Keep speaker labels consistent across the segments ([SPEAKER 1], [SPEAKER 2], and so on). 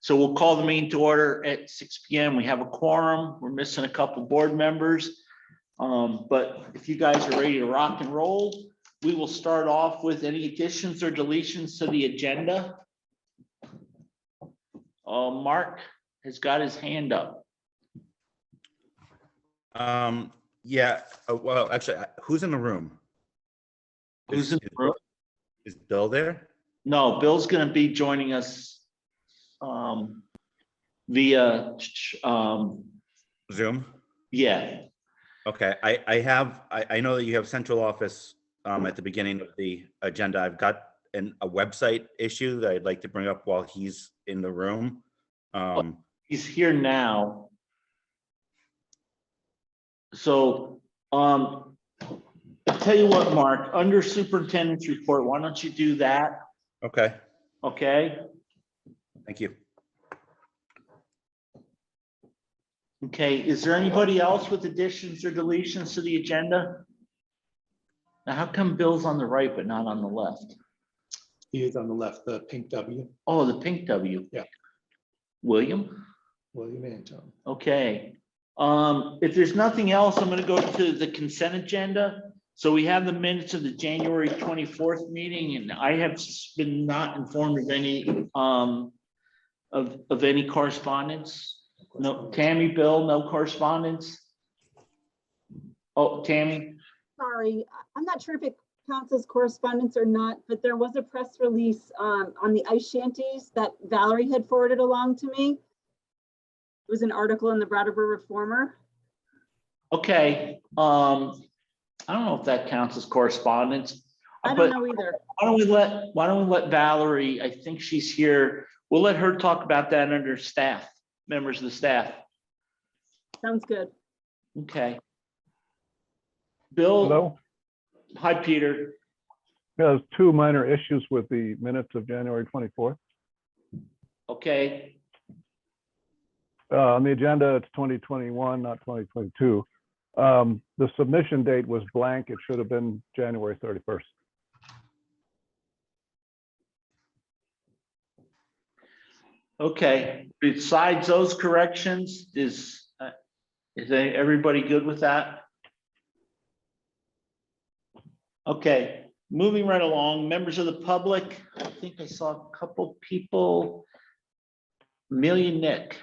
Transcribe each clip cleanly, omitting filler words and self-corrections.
[SPEAKER 1] So we'll call the meeting to order at 6 p.m. We have a quorum. We're missing a couple board members. But if you guys are ready to rock and roll, we will start off with any additions or deletions to the agenda. Mark has got his hand up.
[SPEAKER 2] Yeah, well, actually, who's in the room?
[SPEAKER 1] Who's in the room?
[SPEAKER 2] Is Bill there?
[SPEAKER 1] No, Bill's going to be joining us via
[SPEAKER 2] Zoom?
[SPEAKER 1] yeah.
[SPEAKER 2] Okay, I know that you have central office at the beginning of the agenda. I've got a website issue that I'd like to bring up while he's in the room.
[SPEAKER 1] He's here now. So I'll tell you what, Mark, under superintendent's report, why don't you do that?
[SPEAKER 2] Okay,
[SPEAKER 1] Okay.
[SPEAKER 2] thank you.
[SPEAKER 1] Okay, is there anybody else with additions or deletions to the agenda? Now, how come Bill's on the right but not on the left?
[SPEAKER 3] He is on the left, the pink W.
[SPEAKER 1] Oh, the pink W.
[SPEAKER 3] Yeah.
[SPEAKER 1] William?
[SPEAKER 3] William Anton.
[SPEAKER 1] Okay. If there's nothing else, I'm gonna go to the consent agenda. So we have the minutes of the January 24th meeting, and I have been not informed of any of any correspondence. No, Tammy, Bill, no correspondence. Oh, Tammy.
[SPEAKER 4] Sorry, I'm not sure if it counts as correspondence or not, but there was a press release on the ice shanties that Valerie had forwarded along to me. It was an article in the Brattleboro Reformer.
[SPEAKER 1] Okay. I don't know if that counts as correspondence.
[SPEAKER 4] I don't know either.
[SPEAKER 1] Why don't we let Valerie, I think she's here. We'll let her talk about that under staff, members of the staff.
[SPEAKER 4] Sounds good.
[SPEAKER 1] Okay. Bill.
[SPEAKER 5] Hello.
[SPEAKER 1] Hi, Peter.
[SPEAKER 5] There's two minor issues with the minutes of January 24th.
[SPEAKER 1] Okay.
[SPEAKER 5] On the agenda, it's 2021, not 2022. The submission date was blank. It should have been January 31st.
[SPEAKER 1] Okay. Besides those corrections, is everybody good with that? Okay, moving right along, members of the public. I think I saw a couple people. Amelia, Nick.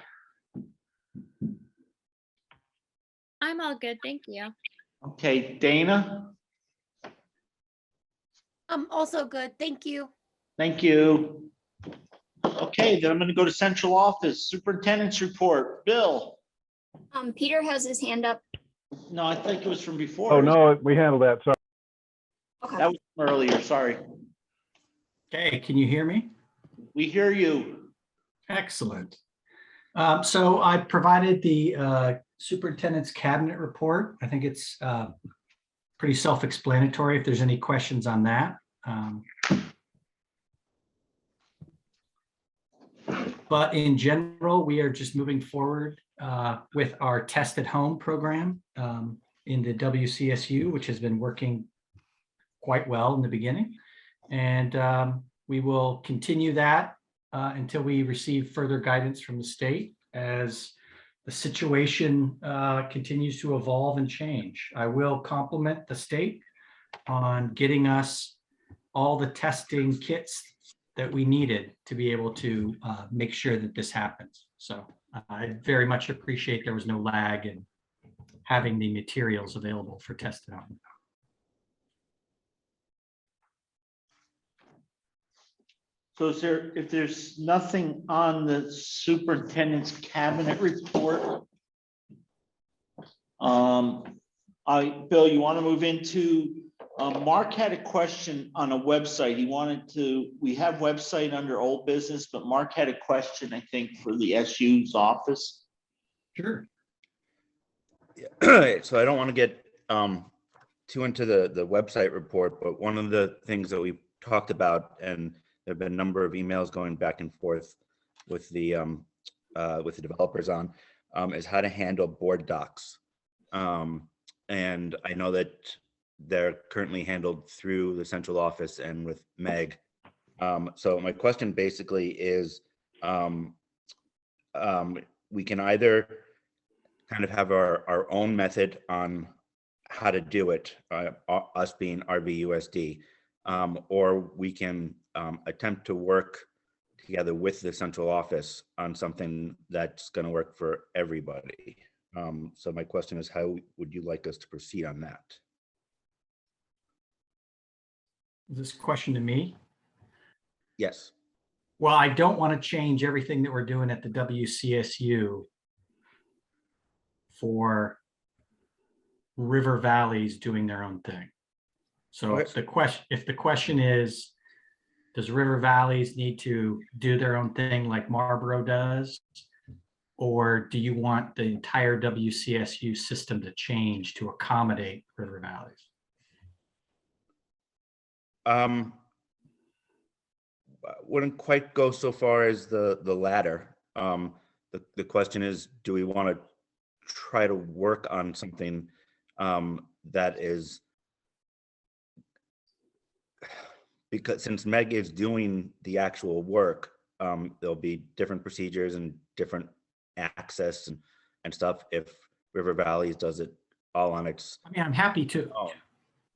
[SPEAKER 6] I'm all good, thank you.
[SPEAKER 1] Okay, Dana.
[SPEAKER 6] I'm also good, thank you.
[SPEAKER 1] Thank you. Okay, then I'm going to go to central office, superintendent's report. Bill.
[SPEAKER 7] Peter has his hand up.
[SPEAKER 1] No, I think it was from before.
[SPEAKER 5] Oh, no, we handled that. Sorry.
[SPEAKER 7] Okay.
[SPEAKER 1] That was from earlier, sorry.
[SPEAKER 8] Okay, can you hear me?
[SPEAKER 1] We hear you.
[SPEAKER 8] Excellent. So I provided the superintendent's cabinet report. I think it's pretty self-explanatory if there's any questions on that. But in general, we are just moving forward with our test at home program in the WCSU, which has been working quite well in the beginning. And we will continue that until we receive further guidance from the state as the situation continues to evolve and change. I will compliment the state on getting us all the testing kits that we needed to be able to make sure that this happens. So I very much appreciate there was no lag in having the materials available for testing on.
[SPEAKER 1] So if there's nothing on the superintendent's cabinet report, Bill, you want to move into, Mark had a question on a website. We have website under old business, but Mark had a question, I think, for the SU's office.
[SPEAKER 8] Sure.
[SPEAKER 2] Yeah. So I don't want to get too into the website report, but one of the things that we talked about, and there have been a number of emails going back and forth with the developers on, is how to handle board docs. And I know that they're currently handled through the central office and with Meg. So my question basically is, we can either kind of have our own method on how to do it, us being RVUSD, or we can attempt to work together with the central office on something that's going to work for everybody. So my question is, how would you like us to proceed on that?
[SPEAKER 8] This question to me?
[SPEAKER 2] Yes.
[SPEAKER 8] Well, I don't want to change everything that we're doing at the WCSU for River Valley's doing their own thing. So
[SPEAKER 2] Okay.
[SPEAKER 8] if the question is, does River Valleys need to do their own thing like Marlboro does? Or do you want the entire WCSU system to change to accommodate River Valleys?
[SPEAKER 2] Wouldn't quite go so far as the latter. The question is, do we want to try to work on something that is, because since Meg is doing the actual work, there'll be different procedures and different access and stuff if River Valleys does it all on its
[SPEAKER 8] I mean, I'm happy to.
[SPEAKER 2] own.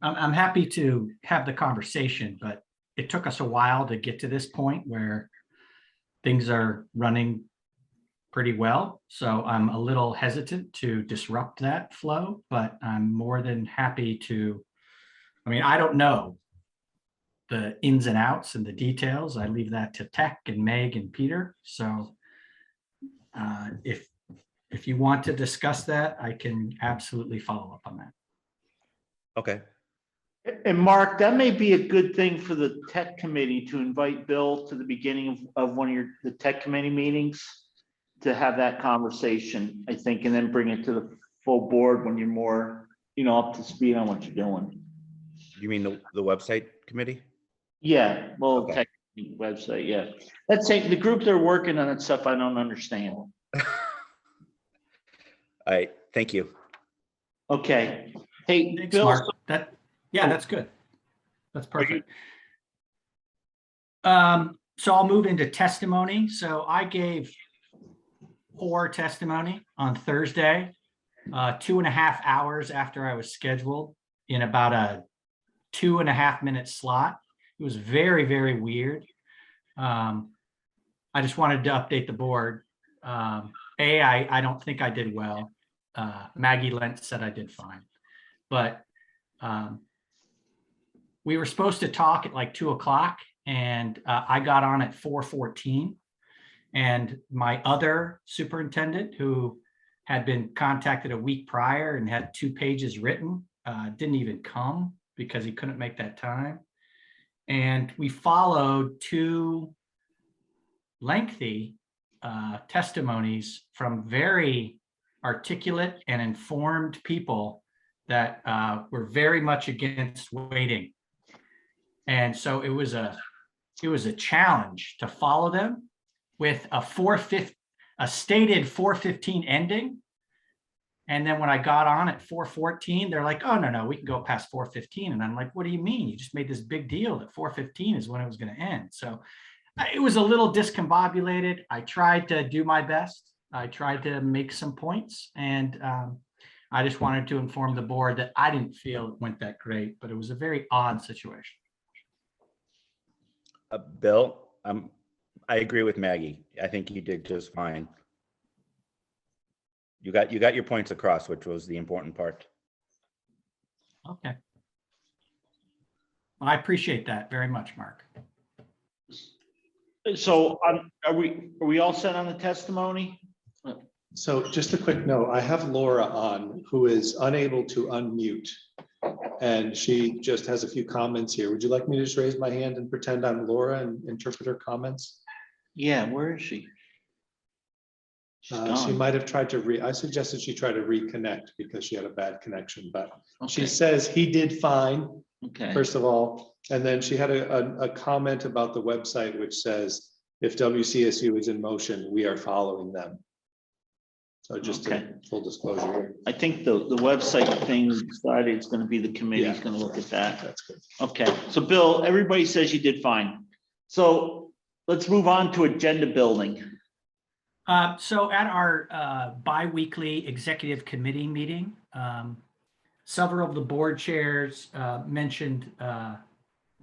[SPEAKER 8] I'm happy to have the conversation, but it took us a while to get to this point where things are running pretty well. So I'm a little hesitant to disrupt that flow, but I'm more than happy to. I mean, I don't know the ins and outs and the details. I leave that to Tech and Meg and Peter. So if you want to discuss that, I can absolutely follow up on that.
[SPEAKER 2] Okay.
[SPEAKER 1] And Mark, that may be a good thing for the tech committee to invite Bill to the beginning of one of the tech committee meetings to have that conversation, I think, and then bring it to the full board when you're more, up to speed on what you're doing.
[SPEAKER 2] You mean the website committee?
[SPEAKER 1] Yeah, well,
[SPEAKER 2] Okay.
[SPEAKER 1] tech website, yeah. That's the group they're working on that stuff I don't understand.
[SPEAKER 2] All right. Thank you.
[SPEAKER 1] Okay. Hey,
[SPEAKER 8] Thanks,
[SPEAKER 1] Bill.
[SPEAKER 8] Mark. Yeah, that's good. That's perfect. So I'll move into testimony. So I gave 4 testimony on Thursday, 2.5 hours after I was scheduled in about a 2.5-minute slot. It was very, very weird. I just wanted to update the board. I don't think I did well. Maggie Lentz said I did fine, but we were supposed to talk at like 2 o'clock, and I got on at 4:14. And my other superintendent, who had been contacted a week prior and had 2 pages written, didn't even come because he couldn't make that time. And we followed 2 lengthy testimonies from very articulate and informed people that were very much against waiting. And so it was a challenge to follow them with a stated 4:15 ending. And then when I got on at 4:14, they're like, oh, no, we can go past 4:15. And I'm like, what do you mean? You just made this big deal that 4:15 is when it was going to end. So it was a little discombobulated. I tried to do my best. I tried to make some points, and I just wanted to inform the board that I didn't feel it went that great, but it was a very odd situation.
[SPEAKER 2] Bill, I agree with Maggie. I think you did just fine. You got your points across, which was the important part.
[SPEAKER 8] Okay. Well, I appreciate that very much, Mark.
[SPEAKER 1] So are we all set on the testimony?
[SPEAKER 3] So just a quick note, I have Laura on, who is unable to unmute. And she just has a few comments here. Would you like me to just raise my hand and pretend I'm Laura and interpret her comments?
[SPEAKER 1] Yeah, where is she? She's
[SPEAKER 3] She
[SPEAKER 1] gone.
[SPEAKER 3] might have tried to I suggested she try to reconnect because she had a bad connection, but she
[SPEAKER 1] Okay.
[SPEAKER 3] says he did fine,
[SPEAKER 1] Okay.
[SPEAKER 3] first of all. And then she had a comment about the website, which says, if WCSU is in motion, we are following them. So just
[SPEAKER 1] Okay.
[SPEAKER 3] to full disclosure here.
[SPEAKER 1] I think the website thing decided it's gonna be the committee's
[SPEAKER 3] Yeah.
[SPEAKER 1] gonna look at that.
[SPEAKER 3] That's good.
[SPEAKER 1] Okay, so Bill, everybody says you did fine. So let's move on to agenda building.
[SPEAKER 8] So at our bi-weekly executive committee meeting, several of the board chairs mentioned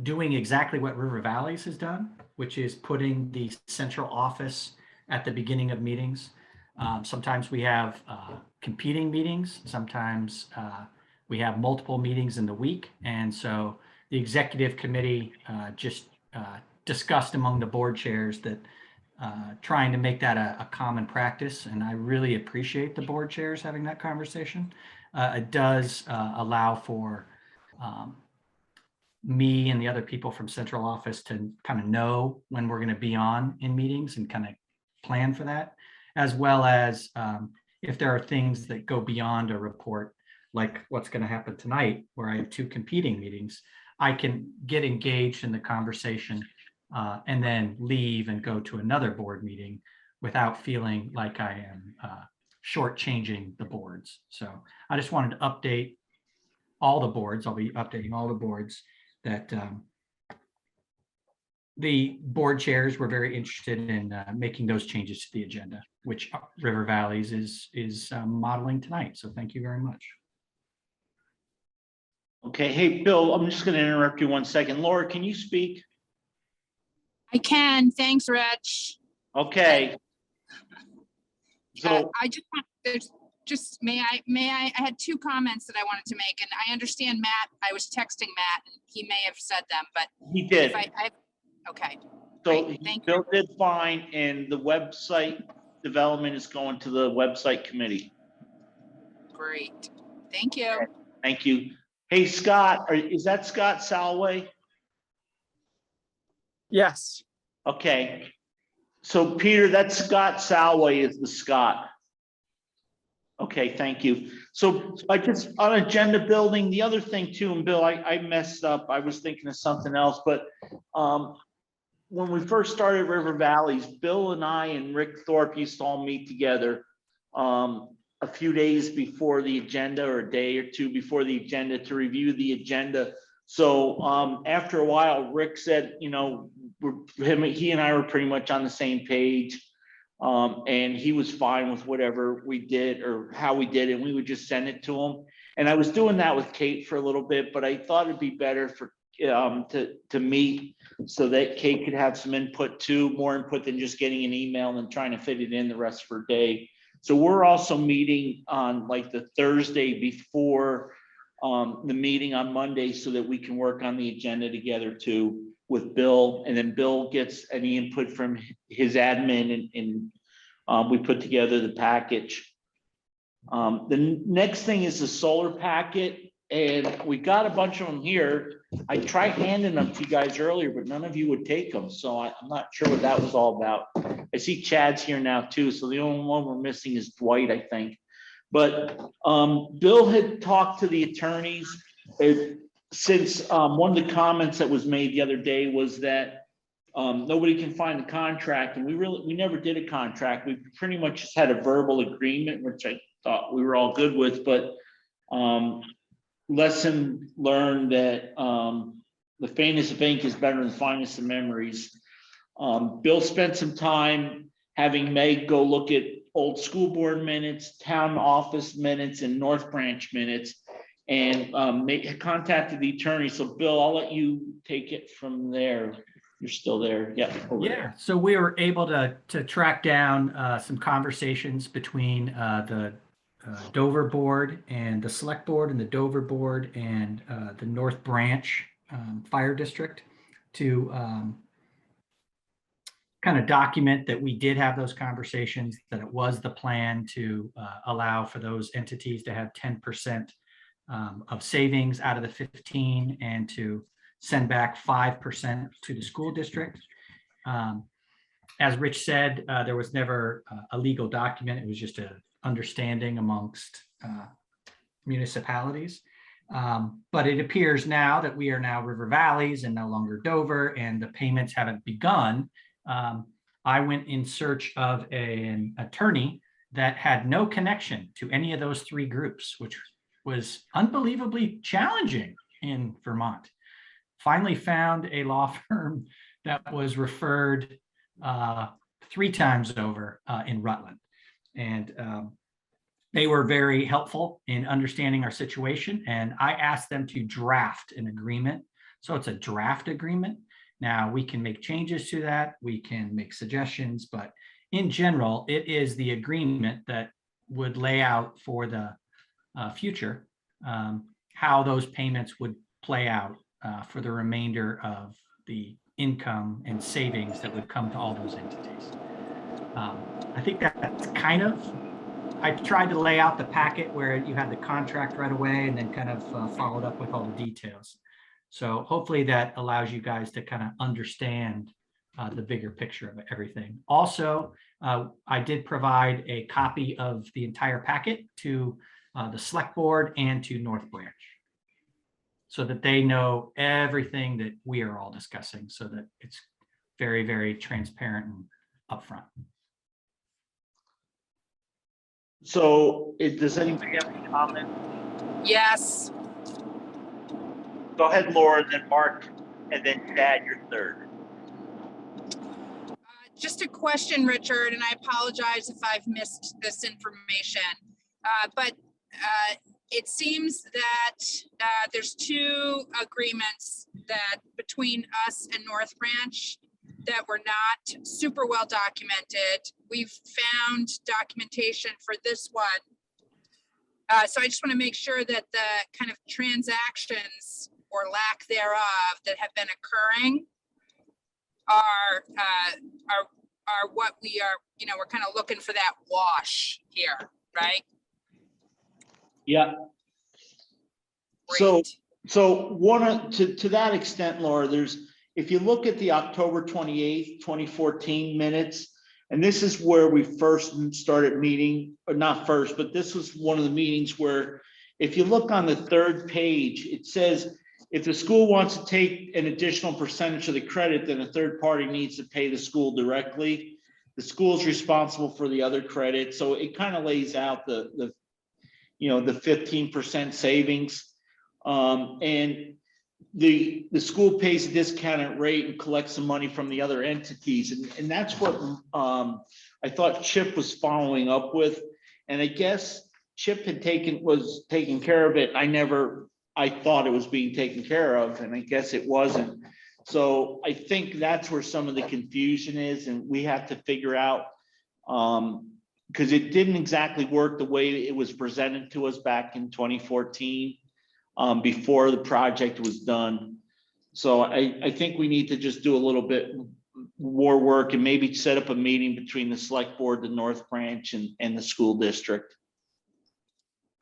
[SPEAKER 8] doing exactly what River Valleys has done, which is putting the central office at the beginning of meetings. Sometimes we have competing meetings. Sometimes we have multiple meetings in the week. And so the executive committee just discussed among the board chairs that trying to make that a common practice. And I really appreciate the board chairs having that conversation. It does allow for me and the other people from central office to kind of know when we're going to be on in meetings and kind of plan for that, as well as if there are things that go beyond a report, like what's going to happen tonight, where I have 2 competing meetings, I can get engaged in the conversation and then leave and go to another board meeting without feeling like I am shortchanging the boards. So I just wanted to update all the boards. I'll be updating all the boards that the board chairs were very interested in making those changes to the agenda, which River Valleys is modeling tonight. So thank you very much.
[SPEAKER 1] Okay, hey, Bill, I'm just going to interrupt you 1 second. Laura, can you speak?
[SPEAKER 9] I can. Thanks, Rich.
[SPEAKER 1] Okay. So,
[SPEAKER 9] I just want, there's just, I had 2 comments that I wanted to make, and I understand Matt, I was texting Matt, and he may have said them, but
[SPEAKER 1] he did.
[SPEAKER 9] Okay.
[SPEAKER 1] So
[SPEAKER 9] great, thank
[SPEAKER 1] Bill did fine, and the website development is going to the website committee.
[SPEAKER 9] Great. Thank you.
[SPEAKER 1] Thank you. Hey, Scott, is that Scott Salway?
[SPEAKER 10] Yes.
[SPEAKER 1] Okay. So Peter, that's Scott Salway is the Scott. Okay, thank you. So I just, on agenda building, the other thing too, and Bill, I messed up. I was thinking of something else, but when we first started River Valleys, Bill and I and Rick Thorpe used to all meet together a few days before the agenda, or a day or 2 before the agenda, to review the agenda. So after a while, Rick said, you know, he and I were pretty much on the same page. And he was fine with whatever we did or how we did it. We would just send it to him. And I was doing that with Kate for a little bit, but I thought it'd be better for to meet so that Kate could have some input too, more input than just getting an email and trying to fit it in the rest of her day. So we're also meeting on like the Thursday before the meeting on Monday, so that we can work on the agenda together too with Bill, and then Bill gets any input from his admin, and we put together the package. The next thing is the solar packet, and we got a bunch of them here. I tried handing them to you guys earlier, but none of you would take them, so I'm not sure what that was all about. I see Chad's here now too, so the only one we're missing is Dwight, I think. But Bill had talked to the attorneys, since one of the comments that was made the other day was that nobody can find the contract, and we never did a contract. We pretty much just had a verbal agreement, which I thought we were all good with, but lesson learned that the faintest of ink is better than the finest of memories. Bill spent some time having Meg go look at old school board minutes, town office minutes, and North Branch minutes, and contacted the attorney. So Bill, I'll let you take it from there. You're still there. Yeah.
[SPEAKER 8] Yeah. So we were able to track down some conversations between the Dover board and the select board, and the Dover board and the North Branch fire district to kind of document that we did have those conversations, that it was the plan to allow for those entities to have 10% of savings out of the 15, and to send back 5% to the school district. As Rich said, there was never a legal document. It was just an understanding amongst municipalities. But it appears now that we are now River Valleys and no longer Dover, and the payments haven't begun. I went in search of an attorney that had no connection to any of those 3 groups, which was unbelievably challenging in Vermont. Finally found a law firm that was referred 3 times over in Rutland. And they were very helpful in understanding our situation. And I asked them to draft an agreement. So it's a draft agreement. Now we can make changes to that. We can make suggestions, but in general, it is the agreement that would lay out for the future how those payments would play out for the remainder of the income and savings that would come to all those entities. I think that's kind of, I tried to lay out the packet where you had the contract right away and then kind of followed up with all the details. So hopefully that allows you guys to kind of understand the bigger picture of everything. Also, I did provide a copy of the entire packet to the select board and to North Branch, so that they know everything that we are all discussing, so that it's very, very transparent and upfront.
[SPEAKER 1] So does anybody have any comment?
[SPEAKER 9] Yes.
[SPEAKER 1] Go ahead, Laura, then Mark, and then Chad, you're third.
[SPEAKER 9] Just a question, Richard, and I apologize if I've missed this information. But it seems that there's 2 agreements that between us and North Branch that were not super well documented. We've found documentation for this one. So I just want to make sure that the kind of transactions or lack thereof that have been occurring are what we are, we're kind of looking for that wash here, right?
[SPEAKER 1] Yeah. So,
[SPEAKER 9] Great.
[SPEAKER 1] to that extent, Laura, if you look at the October 28th, 2014 minutes, and this is where we first started meeting, or not first, but this was one of the meetings where, if you look on the 3rd page, it says, if the school wants to take an additional percentage of the credit, then a 3rd party needs to pay the school directly. The school is responsible for the other credit. So it kind of lays out the 15% savings. And the school pays a discounted rate and collects some money from the other entities. And that's what I thought Chip was following up with. And I guess Chip was taking care of it. I thought it was being taken care of, and I guess it wasn't. So I think that's where some of the confusion is, and we have to figure out, because it didn't exactly work the way it was presented to us back in 2014, before the project was done. So I think we need to just do a little bit more work and maybe set up a meeting between the select board, the North Branch, and the school district.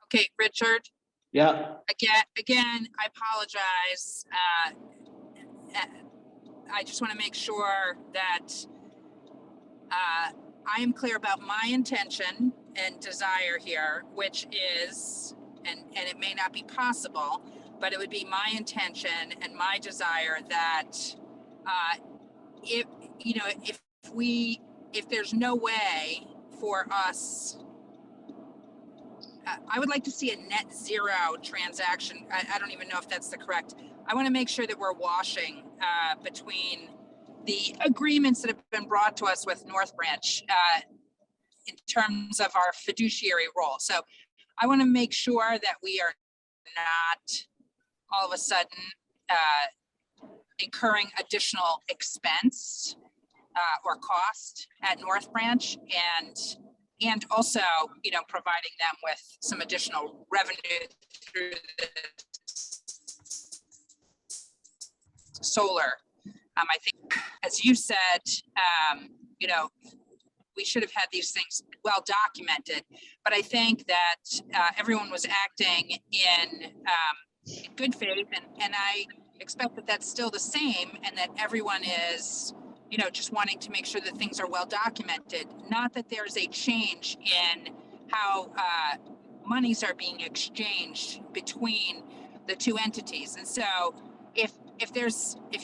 [SPEAKER 9] Okay, Richard.
[SPEAKER 1] Yeah.
[SPEAKER 9] Again, I apologize. I just want to make sure that I am clear about my intention and desire here, which is, and it may not be possible, but it would be my intention and my desire that if there's no way for us, I would like to see a net zero transaction. I don't even know if that's the correct. I want to make sure that we're washing between the agreements that have been brought to us with North Branch in terms of our fiduciary role. So I want to make sure that we are not all of a sudden incurring additional expense or cost at North Branch, and also, providing them with some additional revenue through the solar. I think, as you said, we should have had these things well documented, but I think that everyone was acting in good faith, and I expect that that's still the same, and that everyone is just wanting to make sure that things are well documented, not that there's a change in how monies are being exchanged between the 2 entities. And so if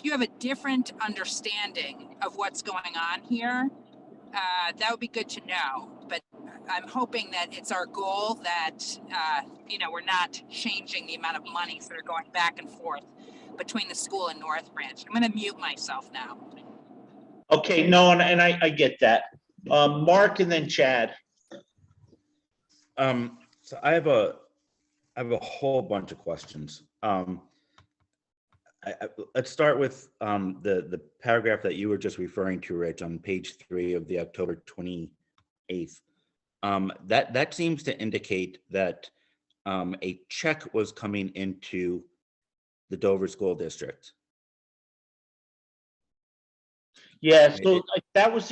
[SPEAKER 9] you have a different understanding of what's going on here, that would be good to know. But I'm hoping that it's our goal that, we're not changing the amount of monies that are going back and forth between the school and North Branch. I'm going to mute myself now.
[SPEAKER 1] Okay, no, and I get that. Mark and then Chad.
[SPEAKER 2] So I have a whole bunch of questions. Let's start with the paragraph that you were just referring to, Rich, on page 3 of the October 28th. That seems to indicate that a check was coming into the Dover School District.
[SPEAKER 1] Yeah, so that was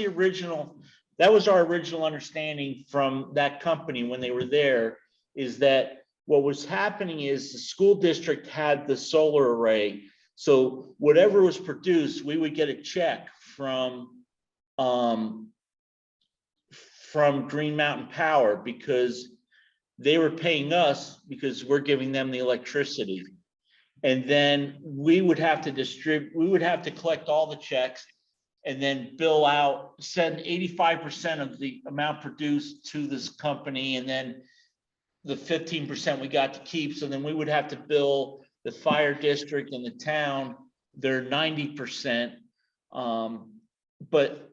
[SPEAKER 1] our original understanding from that company when they were there, is that what was happening is the school district had the solar array. So whatever was produced, we would get a check from Green Mountain Power, because they were paying us because we're giving them the electricity. And then we would have to collect all the checks and then bill out, send 85% of the amount produced to this company, and then the 15% we got to keep. So then we would have to bill the fire district and the town their 90%. But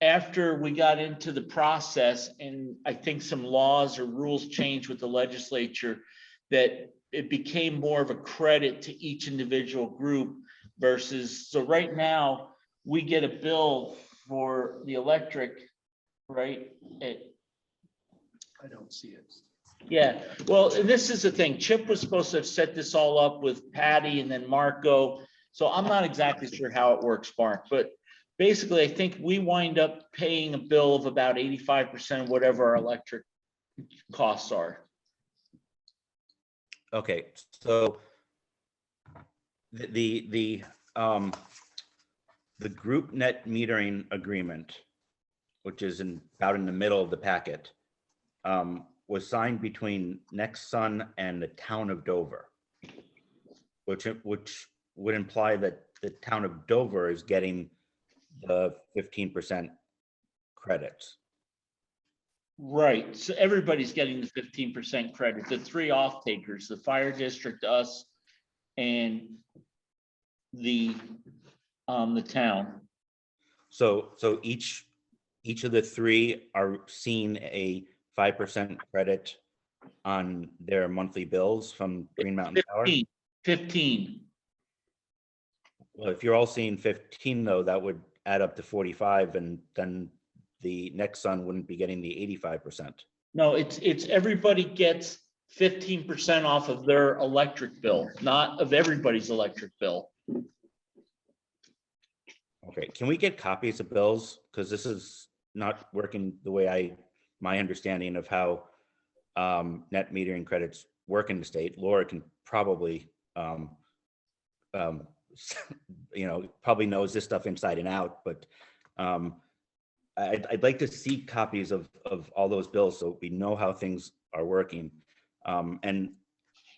[SPEAKER 1] after we got into the process, and I think some laws or rules changed with the legislature, that it became more of a credit to each individual group versus, so right now, we get a bill for the electric, right?
[SPEAKER 3] I don't see it.
[SPEAKER 1] Yeah, well, and this is the thing. Chip was supposed to have set this all up with Patty and then Marco. So I'm not exactly sure how it works, Mark, but basically I think we wind up paying a bill of about 85% of whatever our electric costs are.
[SPEAKER 2] Okay, so the group net metering agreement, which is about in the middle of the packet, was signed between NextSun and the town of Dover, which would imply that the town of Dover is getting the 15% credits.
[SPEAKER 1] Right, so everybody's getting the 15% credit, the 3 off takers, the fire district, us, and the town.
[SPEAKER 2] So each of the 3 are seeing a 5% credit on their monthly bills from Green Mountain Power.
[SPEAKER 1] 15.
[SPEAKER 2] Well, if you're all seeing 15 though, that would add up to 45, and then the next son wouldn't be getting the 85%.
[SPEAKER 1] No, it's everybody gets 15% off of their electric bill, not of everybody's electric bill.
[SPEAKER 2] Okay, can we get copies of bills? Because this is not working the way my understanding of how net metering credits work in the state. Laura can probably, probably knows this stuff inside and out, but I'd like to see copies of all those bills so we know how things are working. And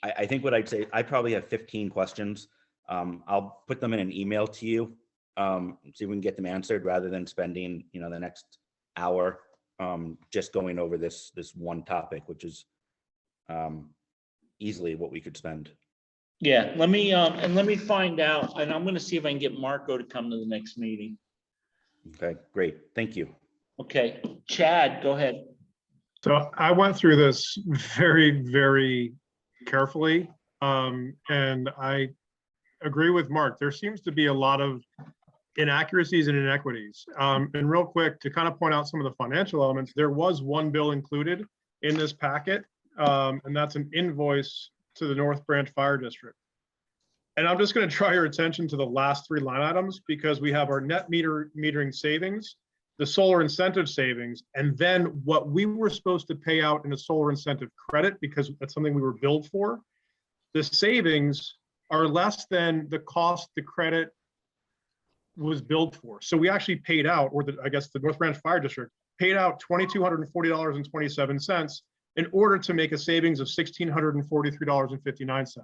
[SPEAKER 2] I think what I'd say, I probably have 15 questions. I'll put them in an email to you, see if we can get them answered rather than spending, the next hour just going over this one topic, which is easily what we could spend.
[SPEAKER 1] Yeah, let me find out, and I'm going to see if I can get Marco to come to the next meeting.
[SPEAKER 2] Okay, great. Thank you.
[SPEAKER 1] Okay, Chad, go ahead.
[SPEAKER 10] So I went through this very, very carefully, and I agree with Mark. There seems to be a lot of inaccuracies and inequities. And real quick, to kind of point out some of the financial elements, there was one bill included in this packet, and that's an invoice to the North Branch Fire District. And I'm just going to draw your attention to the last 3 line items, because we have our net metering savings, the solar incentive savings, and then what we were supposed to pay out in a solar incentive credit, because that's something we were billed for. The savings are less than the cost the credit was billed for. So we actually paid out, or I guess the North Branch Fire District paid out $2,240.27 in order to make a savings of $1,643.59.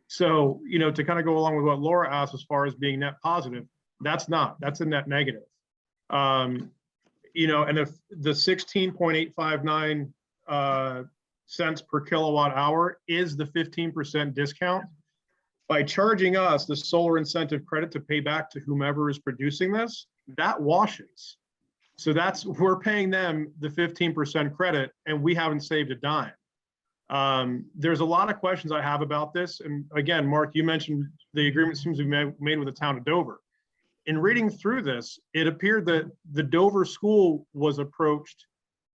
[SPEAKER 10] So, to kind of go along with what Laura asked as far as being net positive, that's a net negative. And if the 16.859 cents per kilowatt hour is the 15% discount, by charging us the solar incentive credit to pay back to whomever is producing this, that washes. So we're paying them the 15% credit and we haven't saved a dime. There's a lot of questions I have about this. And again, Mark, you mentioned the agreement seems to be made with the town of Dover. In reading through this, it appeared that the Dover school was approached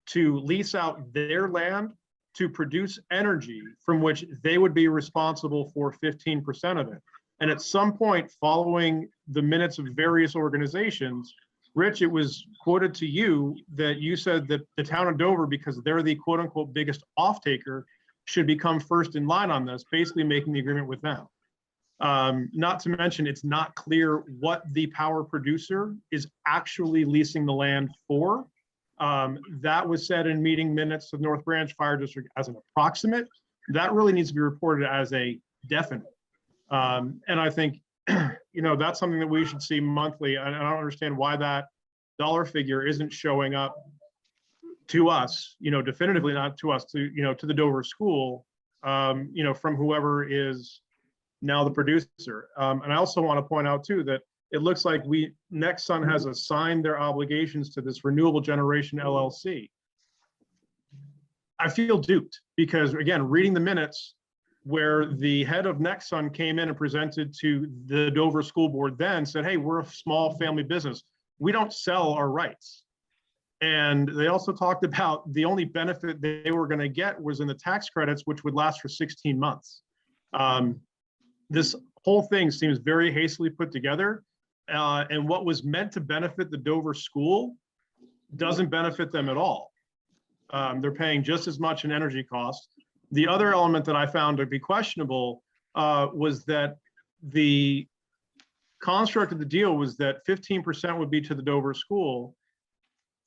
[SPEAKER 10] to lease out their land to produce energy from which they would be responsible for 15% of it. And at some point following the minutes of various organizations, Rich, it was quoted to you that you said that the town of Dover, because they're the quote unquote biggest off-taker, should become first in line on this, basically making the agreement with them. Not to mention, it's not clear what the power producer is actually leasing the land for. That was said in meeting minutes of North Branch Fire District as an approximate. That really needs to be reported as a definite. And I think, that's something that we should see monthly. And I don't understand why that dollar figure isn't showing up to us, definitively not to us, to the Dover school, from whoever is now the producer. And I also want to point out too, that it looks like NextSun has assigned their obligations to this Renewable Generation LLC. I feel duped because again, reading the minutes where the head of NextSun came in and presented to the Dover School Board then said, hey, we're a small family business. We don't sell our rights. And they also talked about the only benefit they were going to get was in the tax credits, which would last for 16 months. This whole thing seems very hastily put together. And what was meant to benefit the Dover school doesn't benefit them at all. They're paying just as much in energy costs. The other element that I found to be questionable was that the construct of the deal was that 15% would be to the Dover school.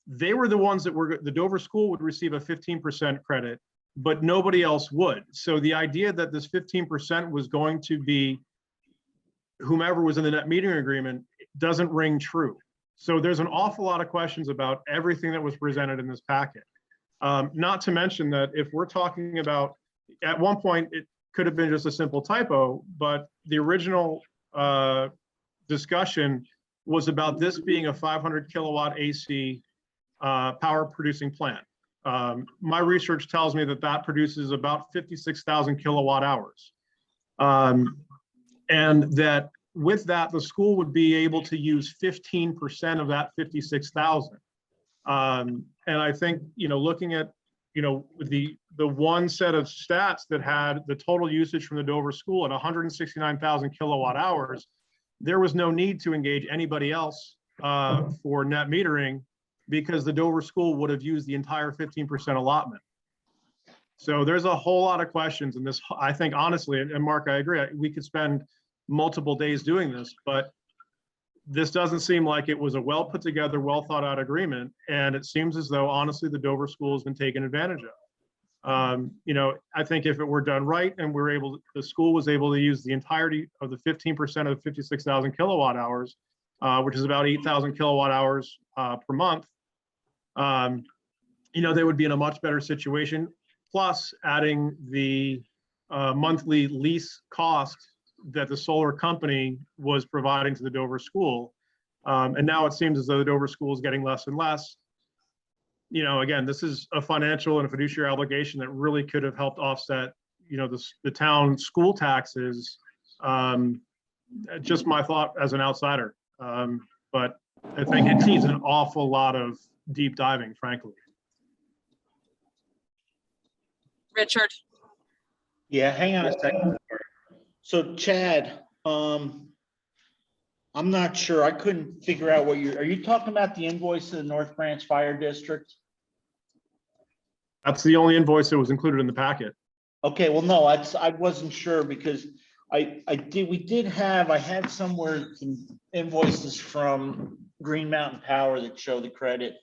[SPEAKER 10] They were the ones that the Dover school would receive a 15% credit, but nobody else would. So the idea that this 15% was going to be whomever was in the net metering agreement doesn't ring true. So there's an awful lot of questions about everything that was presented in this packet. Not to mention that if we're talking about, at one point, it could have been just a simple typo, but the original discussion was about this being a 500 kilowatt AC power producing plant. My research tells me that that produces about 56,000 kilowatt hours. And that with that, the school would be able to use 15% of that 56,000. And I think, looking at, the one set of stats that had the total usage from the Dover school at 169,000 kilowatt hours, there was no need to engage anybody else for net metering because the Dover school would have used the entire 15% allotment. So there's a whole lot of questions in this. I think honestly, and Mark, I agree, we could spend multiple days doing this, but this doesn't seem like it was a well put together, well thought out agreement. And it seems as though honestly, the Dover school has been taken advantage of. I think if it were done right and the school was able to use the entirety of the 15% of 56,000 kilowatt hours, which is about 8,000 kilowatt hours per month, they would be in a much better situation. Plus adding the monthly lease cost that the solar company was providing to the Dover school. And now it seems as though the Dover school is getting less and less. Again, this is a financial and a fiduciary obligation that really could have helped offset, the town school taxes. Just my thought as an outsider. But I think it needs an awful lot of deep diving, frankly.
[SPEAKER 9] Richard.
[SPEAKER 1] Yeah, hang on a second. So Chad, I'm not sure. I couldn't figure out are you talking about the invoice to the North Branch Fire District?
[SPEAKER 10] That's the only invoice that was included in the packet.
[SPEAKER 1] Okay, well, no, I wasn't sure because I had somewhere some invoices from Green Mountain Power that show the credit.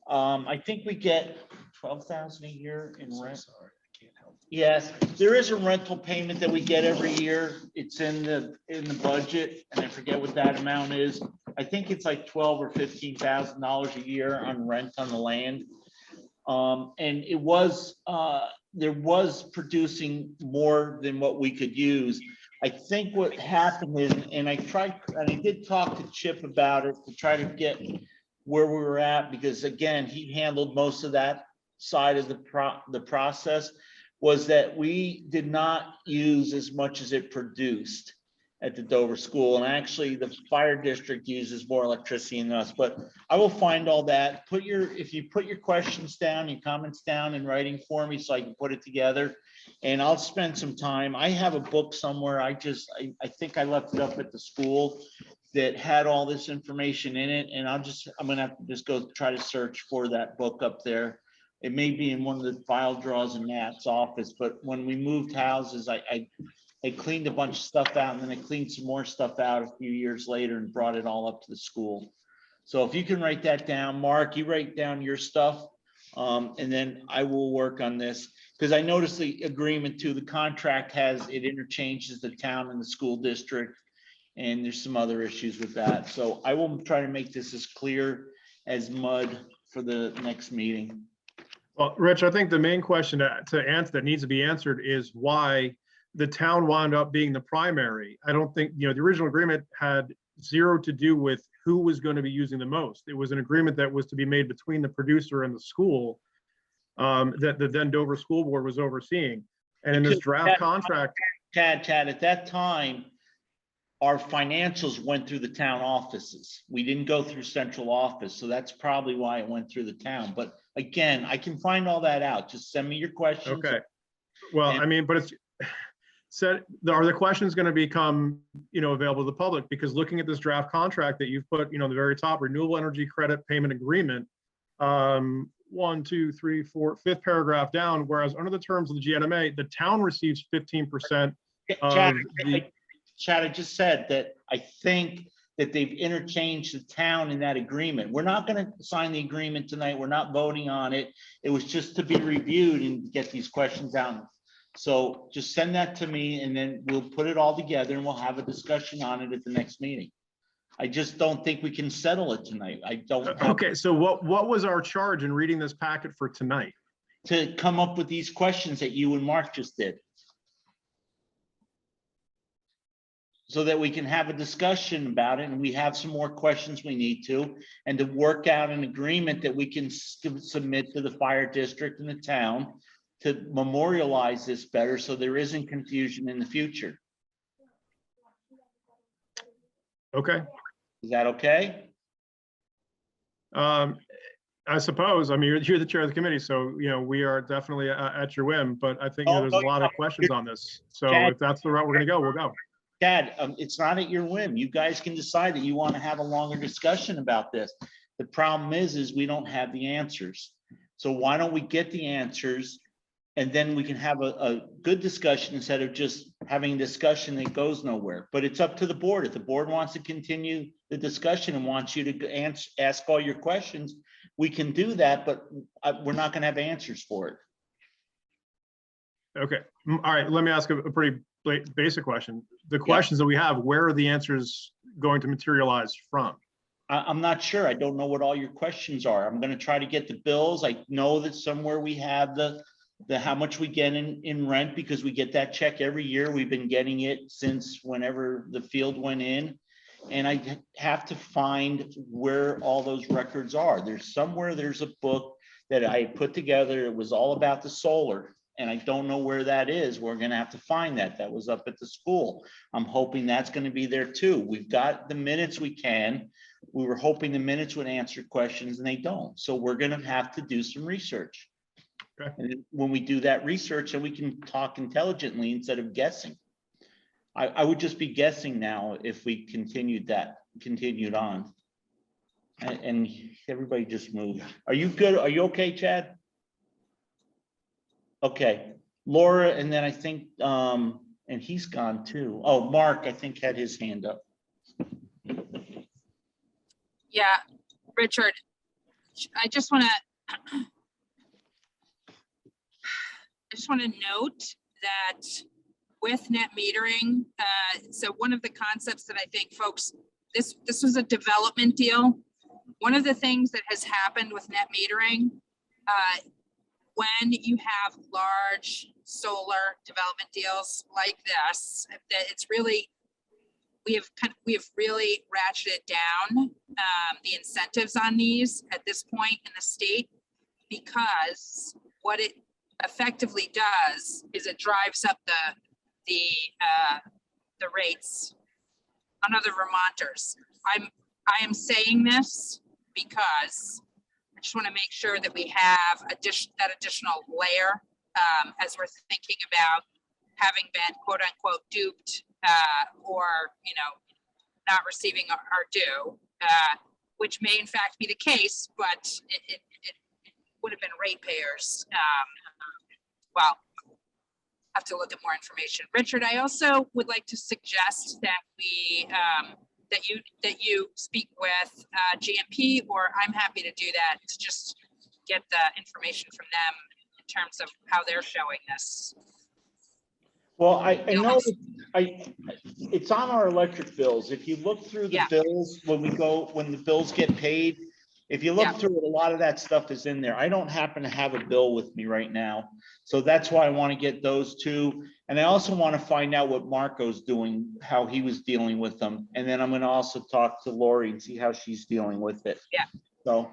[SPEAKER 1] I think we get 12,000 a year in rent. Yes, there is a rental payment that we get every year. It's in the budget, and I forget what that amount is. I think it's like $12,000 or $15,000 a year on rent on the land. And it was there was producing more than what we could use. I think what happened is, and I did talk to Chip about it to try to get where we were at, because again, he handled most of that side of the process, was that we did not use as much as it produced at the Dover school. And actually the fire district uses more electricity than us, but I will find all that. If you put your questions down, your comments down in writing for me so I can put it together, and I'll spend some time. I have a book somewhere. I think I left it up at the school that had all this information in it. And I'm gonna have to just go try to search for that book up there. It may be in one of the file drawers in Matt's office, but when we moved houses, I cleaned a bunch of stuff out, and then I cleaned some more stuff out a few years later and brought it all up to the school. So if you can write that down, Mark, you write down your stuff, and then I will work on this, because I noticed the agreement to the contract it interchanges the town and the school district, and there's some other issues with that. So I will try to make this as clear as mud for the next meeting.
[SPEAKER 10] Well, Rich, I think the main question to answer that needs to be answered is why the town wound up being the primary. I don't think, the original agreement had zero to do with who was going to be using the most. It was an agreement that was to be made between the producer and the school, that the then Dover School Board was overseeing. And in this draft contract.
[SPEAKER 1] Chad, at that time, our financials went through the town offices. We didn't go through central office. So that's probably why it went through the town. But again, I can find all that out. Just send me your questions.
[SPEAKER 10] Okay. Well, I mean, but it's said, are the questions going to become, available to the public? Because looking at this draft contract that you've put, the very top, renewable energy credit payment agreement, 1, 2, 3, 4, fifth paragraph down, whereas under the terms of the GNMA, the town receives 15% of the.
[SPEAKER 1] Chad, I just said that I think that they've interchanged the town in that agreement. We're not going to sign the agreement tonight. We're not voting on it. It was just to be reviewed and get these questions out. So just send that to me, and then we'll put it all together and we'll have a discussion on it at the next meeting. I just don't think we can settle it tonight. I don't.
[SPEAKER 10] Okay, so what was our charge in reading this packet for tonight?
[SPEAKER 1] To come up with these questions that you and Mark just did, so that we can have a discussion about it, and we have some more questions we need to, and to work out an agreement that we can submit to the fire district and the town to memorialize this better, so there isn't confusion in the future.
[SPEAKER 10] Okay.
[SPEAKER 1] Is that okay?
[SPEAKER 10] I suppose. I mean, you're the chair of the committee, so we are definitely at your whim. But I think there's a lot of questions on this. So
[SPEAKER 1] Chad,
[SPEAKER 10] if that's the route we're going to go, we'll go.
[SPEAKER 1] Chad, it's not at your whim. You guys can decide that you want to have a longer discussion about this. The problem is we don't have the answers. So why don't we get the answers, and then we can have a good discussion instead of just having a discussion that goes nowhere. But it's up to the board. If the board wants to continue the discussion and wants you to ask all your questions, we can do that, but we're not going to have answers for it.
[SPEAKER 10] Okay. All right. Let me ask a pretty basic question. The questions that we have, where are the answers going to materialize from?
[SPEAKER 1] I'm not sure. I don't know what all your questions are. I'm going to try to get the bills. I know that somewhere we have the how much we get in rent, because we get that check every year. We've been getting it since whenever the field went in. And I have to find where all those records are. There's a book that I put together. It was all about the solar, and I don't know where that is. We're going to have to find that. That was up at the school. I'm hoping that's going to be there too. We've got the minutes we can. We were hoping the minutes would answer questions, and they don't. So we're going to have to do some research.
[SPEAKER 10] Okay.
[SPEAKER 1] And when we do that research, then we can talk intelligently instead of guessing. I would just be guessing now if we continued on. And everybody just moved. Are you good? Are you okay, Chad? Okay, Laura, and then I think, and he's gone too. Oh, Mark, I think had his hand up.
[SPEAKER 9] Yeah, Richard, I just want to note that with net metering, so one of the concepts that I think folks, this was a development deal. One of the things that has happened with net metering, when you have large solar development deals like this, that it's really, we have really ratcheted down the incentives on these at this point in the state, because what it effectively does is it drives up the rates on other Vermonters. I am saying this because I just want to make sure that we have that additional layer as we're thinking about having been quote unquote duped or, you know, not receiving our due, which may in fact be the case, but it would have been ratepayers. Well, have to look at more information. Richard, I also would like to suggest that we that you speak with GMP, or I'm happy to do that to just get the information from them in terms of how they're showing this.
[SPEAKER 1] Well, I know it's on our electric bills. If you look through the bills, when the bills get paid, if you look through it, a lot of that stuff is in there. I don't happen to have a bill with me right now. So that's why I want to get those two. And I also want to find out what Marco's doing, how he was dealing with them. And then I'm going to also talk to Lori and see how she's dealing with it.
[SPEAKER 9] Yeah.
[SPEAKER 1] So,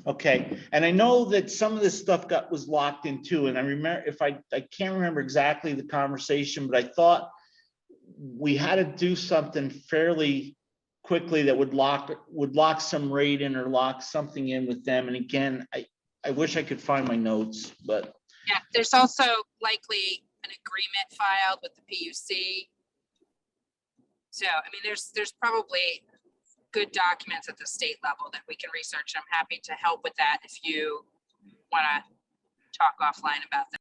[SPEAKER 1] okay. And I know that some of this stuff was locked in too. And I remember, I can't remember exactly the conversation, but I thought we had to do something fairly quickly that would lock some rate in or lock something in with them. And again, I wish I could find my notes, but.
[SPEAKER 9] Yeah, there's also likely an agreement filed with the PUC. So, I mean, there's probably good documents at the state level that we can research. I'm happy to help with that if you want to talk offline about that.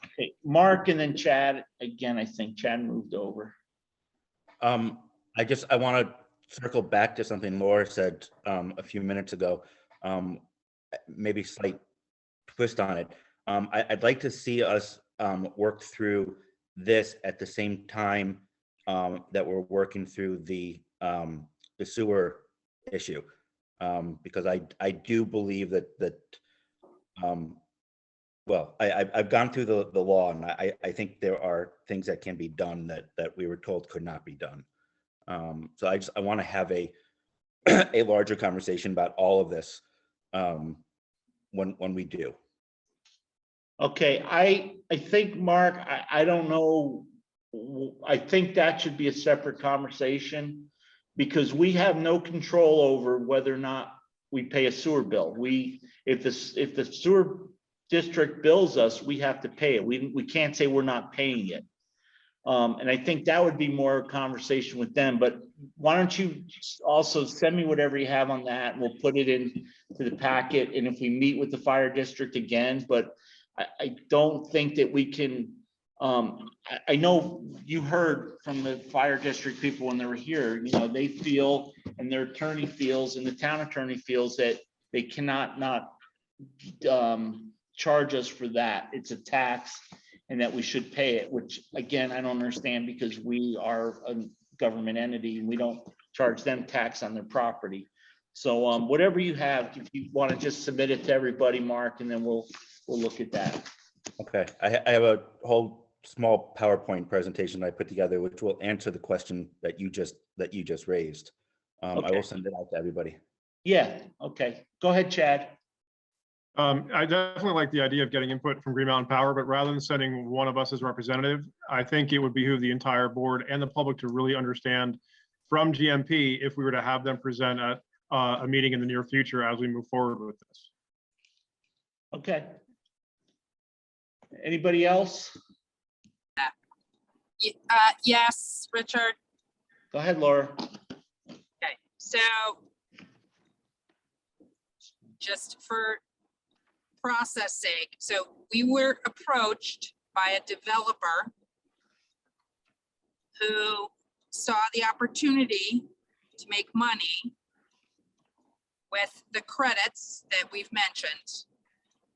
[SPEAKER 1] Okay, Mark and then Chad, again, I think Chad moved over.
[SPEAKER 2] I want to circle back to something Laura said a few minutes ago, maybe slight twist on it. I'd like to see us work through this at the same time that we're working through the sewer issue, because I do believe that well, I've gone through the law, and I think there are things that can be done that we were told could not be done. So I want to have a larger conversation about all of this when we do.
[SPEAKER 1] Okay, I think, Mark, I don't know. I think that should be a separate conversation because we have no control over whether or not we pay a sewer bill. If the sewer district bills us, we have to pay it. We can't say we're not paying it. And I think that would be more a conversation with them, but why don't you also send me whatever you have on that, and we'll put it in to the packet. And if we meet with the fire district again, but I don't think that we can, I know you heard from the fire district people when they were here, you know, they feel, and their attorney feels, and the town attorney feels that they cannot not charge us for that. It's a tax and that we should pay it, which again, I don't understand because we are a government entity and we don't charge them tax on their property. So whatever you have, if you want to just submit it to everybody, Mark, and then we'll look at that.
[SPEAKER 2] Okay, I have a whole small PowerPoint presentation I put together, which will answer the question that you just raised.
[SPEAKER 1] Okay.
[SPEAKER 2] I will send it out to everybody.
[SPEAKER 1] Yeah, okay. Go ahead, Chad.
[SPEAKER 10] I definitely like the idea of getting input from Green Mountain Power, but rather than sending one of us as representative, I think it would behoove the entire board and the public to really understand from GMP if we were to have them present at a meeting in the near future as we move forward with this.
[SPEAKER 1] Okay. Anybody else?
[SPEAKER 9] Yes, Richard.
[SPEAKER 1] Go ahead, Laura.
[SPEAKER 9] Okay, so just for process sake, so we were approached by a developer who saw the opportunity to make money with the credits that we've mentioned.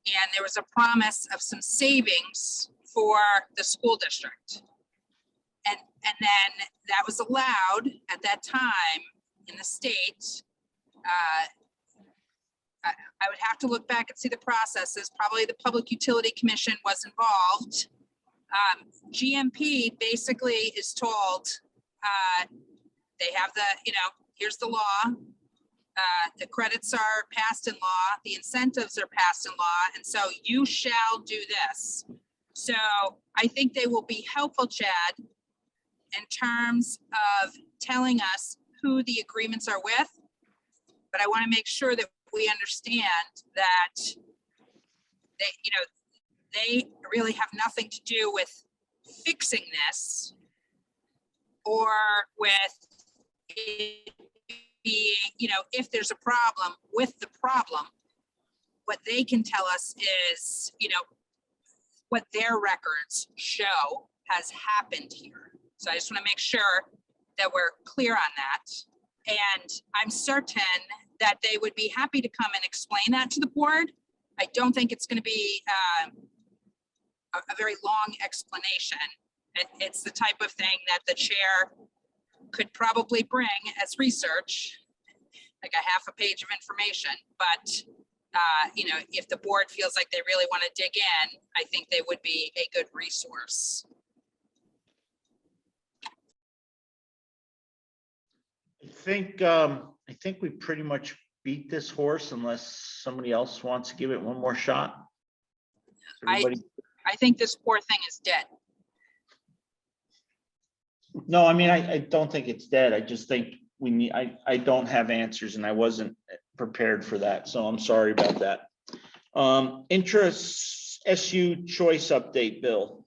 [SPEAKER 9] And there was a promise of some savings for the school district. And then that was allowed at that time in the state. I would have to look back and see the processes. Probably the Public Utility Commission was involved. GMP basically is told they have the, here's the law. The credits are passed in law, the incentives are passed in law, and so you shall do this. So I think they will be helpful, Chad, in terms of telling us who the agreements are with. But I want to make sure that we understand that they really have nothing to do with fixing this or with it being, if there's a problem with the problem. What they can tell us is, what their records show has happened here. So I just want to make sure that we're clear on that. And I'm certain that they would be happy to come and explain that to the board. I don't think it's going to be a very long explanation. It's the type of thing that the chair could probably bring as research, like a half a page of information. But, if the board feels like they really want to dig in, I think they would be a good resource.
[SPEAKER 1] I think we pretty much beat this horse unless somebody else wants to give it one more shot. Everybody?
[SPEAKER 9] I think this poor thing is dead.
[SPEAKER 1] No, I mean, I don't think it's dead. I just think we need, I don't have answers and I wasn't prepared for that. So I'm sorry about that. IntraSU choice update, Bill.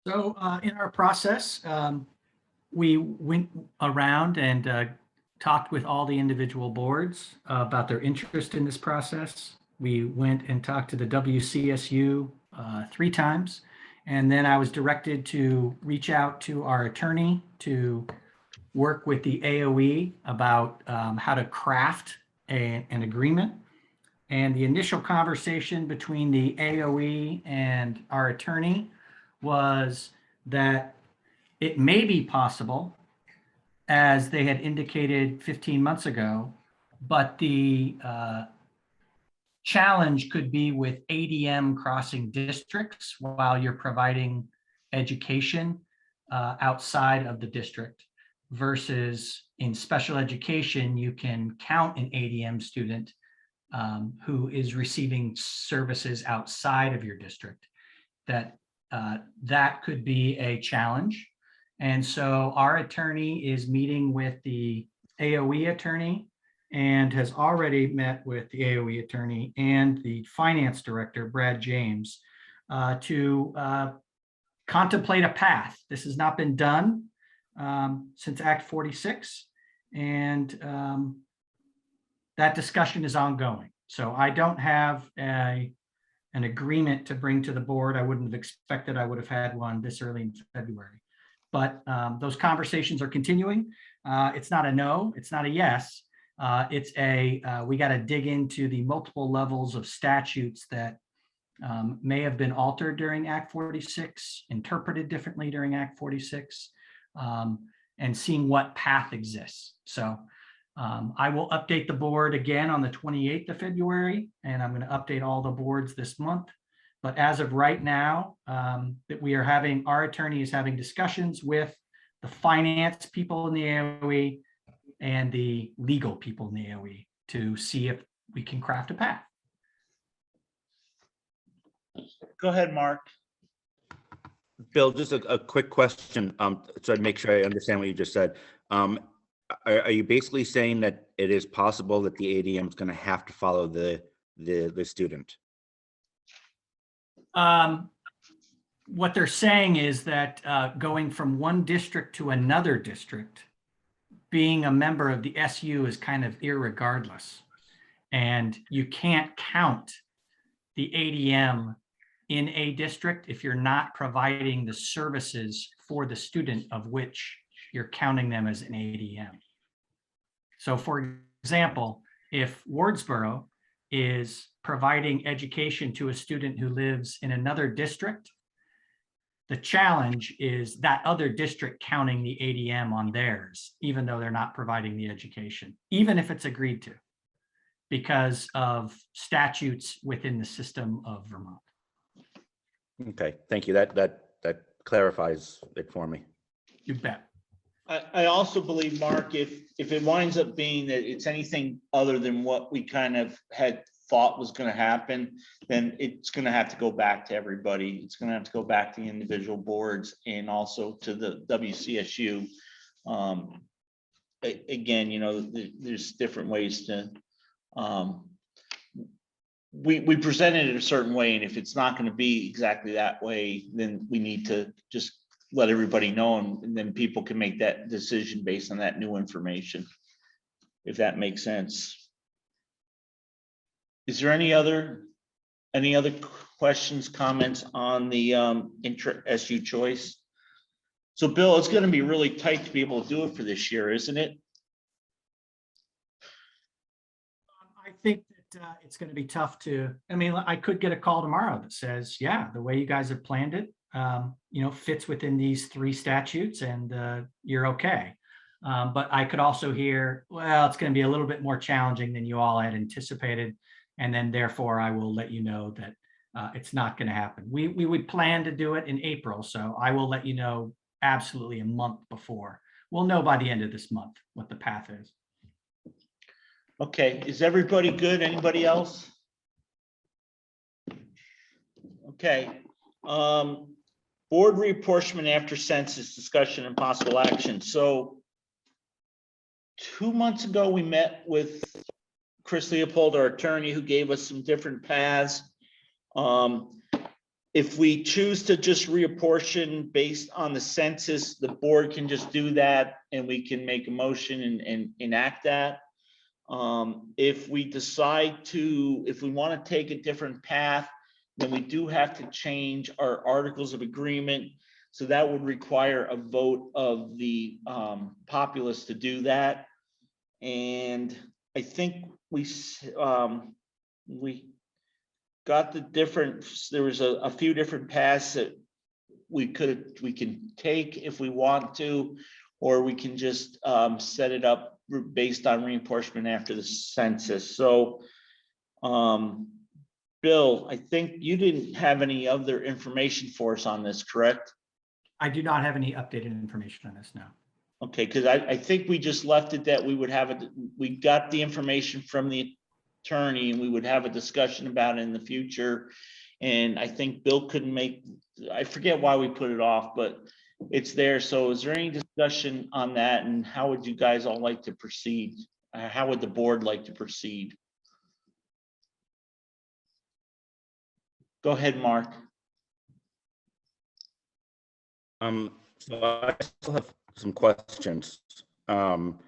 [SPEAKER 8] So in our process, we went around and talked with all the individual boards about their interest in this process. We went and talked to the WCSU 3 times. And then I was directed to reach out to our attorney to work with the AOE about how to craft an agreement. And the initial conversation between the AOE and our attorney was that it may be possible, as they had indicated 15 months ago, but the challenge could be with ADM crossing districts while you're providing education outside of the district, versus in special education, you can count an ADM student who is receiving services outside of your district. That could be a challenge. And so our attorney is meeting with the AOE attorney and has already met with the AOE attorney and the finance director, Brad James, to contemplate a path. This has not been done since Act 46, and that discussion is ongoing. So I don't have an agreement to bring to the board. I wouldn't have expected I would have had one this early in February. But those conversations are continuing. It's not a no, it's not a yes. It's we got to dig into the multiple levels of statutes that may have been altered during Act 46, interpreted differently during Act 46, and seeing what path exists. So I will update the board again on the 28th of February, and I'm going to update all the boards this month. But as of right now, that we are having, our attorney is having discussions with the finance people in the AOE and the legal people in the AOE to see if we can craft a path.
[SPEAKER 1] Go ahead, Mark.
[SPEAKER 2] Bill, just a quick question, so I make sure I understand what you just said. Are you basically saying that it is possible that the ADM is going to have to follow the student?
[SPEAKER 8] What they're saying is that going from one district to another district, being a member of the SU is kind of irregardless. And you can't count the ADM in a district if you're not providing the services for the student of which you're counting them as an ADM. So for example, if Wardsboro is providing education to a student who lives in another district, the challenge is that other district counting the ADM on theirs, even though they're not providing the education, even if it's agreed to, because of statutes within the system of Vermont.
[SPEAKER 2] Okay, thank you. That clarifies it for me.
[SPEAKER 8] You bet.
[SPEAKER 1] I also believe, Mark, if it winds up being that it's anything other than what we kind of had thought was gonna happen, then it's gonna have to go back to everybody. It's gonna have to go back to the individual boards and also to the WCSU. Again, you know, there's different ways to, we presented it a certain way, and if it's not gonna be exactly that way, then we need to just let everybody know, and then people can make that decision based on that new information, if that makes sense. Is there any other questions, comments on the IntraSU choice? So Bill, it's gonna be really tight to be able to do it for this year, isn't it?
[SPEAKER 8] I think that it's going to be tough to, I mean, I could get a call tomorrow that says, yeah, the way you guys have planned it, you know, fits within these 3 statutes and you're okay. But I could also hear, well, it's going to be a little bit more challenging than you all had anticipated. And then therefore I will let you know that it's not going to happen. We would plan to do it in April. So I will let you know absolutely a month before. We'll know by the end of this month what the path is.
[SPEAKER 1] Okay, is everybody good? Anybody else? Okay. Board reapportionment after census discussion and possible action. So 2 months ago, we met with Chris Leopold, our attorney, who gave us some different paths. If we choose to just reapportion based on the census, the board can just do that and we can make a motion and enact that. If we decide to, if we want to take a different path, then we do have to change our articles of agreement. So that would require a vote of the populace to do that. And I think we got the different, there was a few different paths that we can take if we want to, or we can just set it up based on reapportionment after the census. So Bill, I think you didn't have any other information for us on this, correct?
[SPEAKER 8] I do not have any updated information on this now.
[SPEAKER 1] Okay, because I think we just left it that we would have it, we got the information from the attorney and we would have a discussion about it in the future. And I think Bill couldn't make, I forget why we put it off, but it's there. So is there any discussion on that, and how would you guys all like to proceed? How would the board like to proceed? Go ahead, Mark.
[SPEAKER 2] So I still have some questions. Some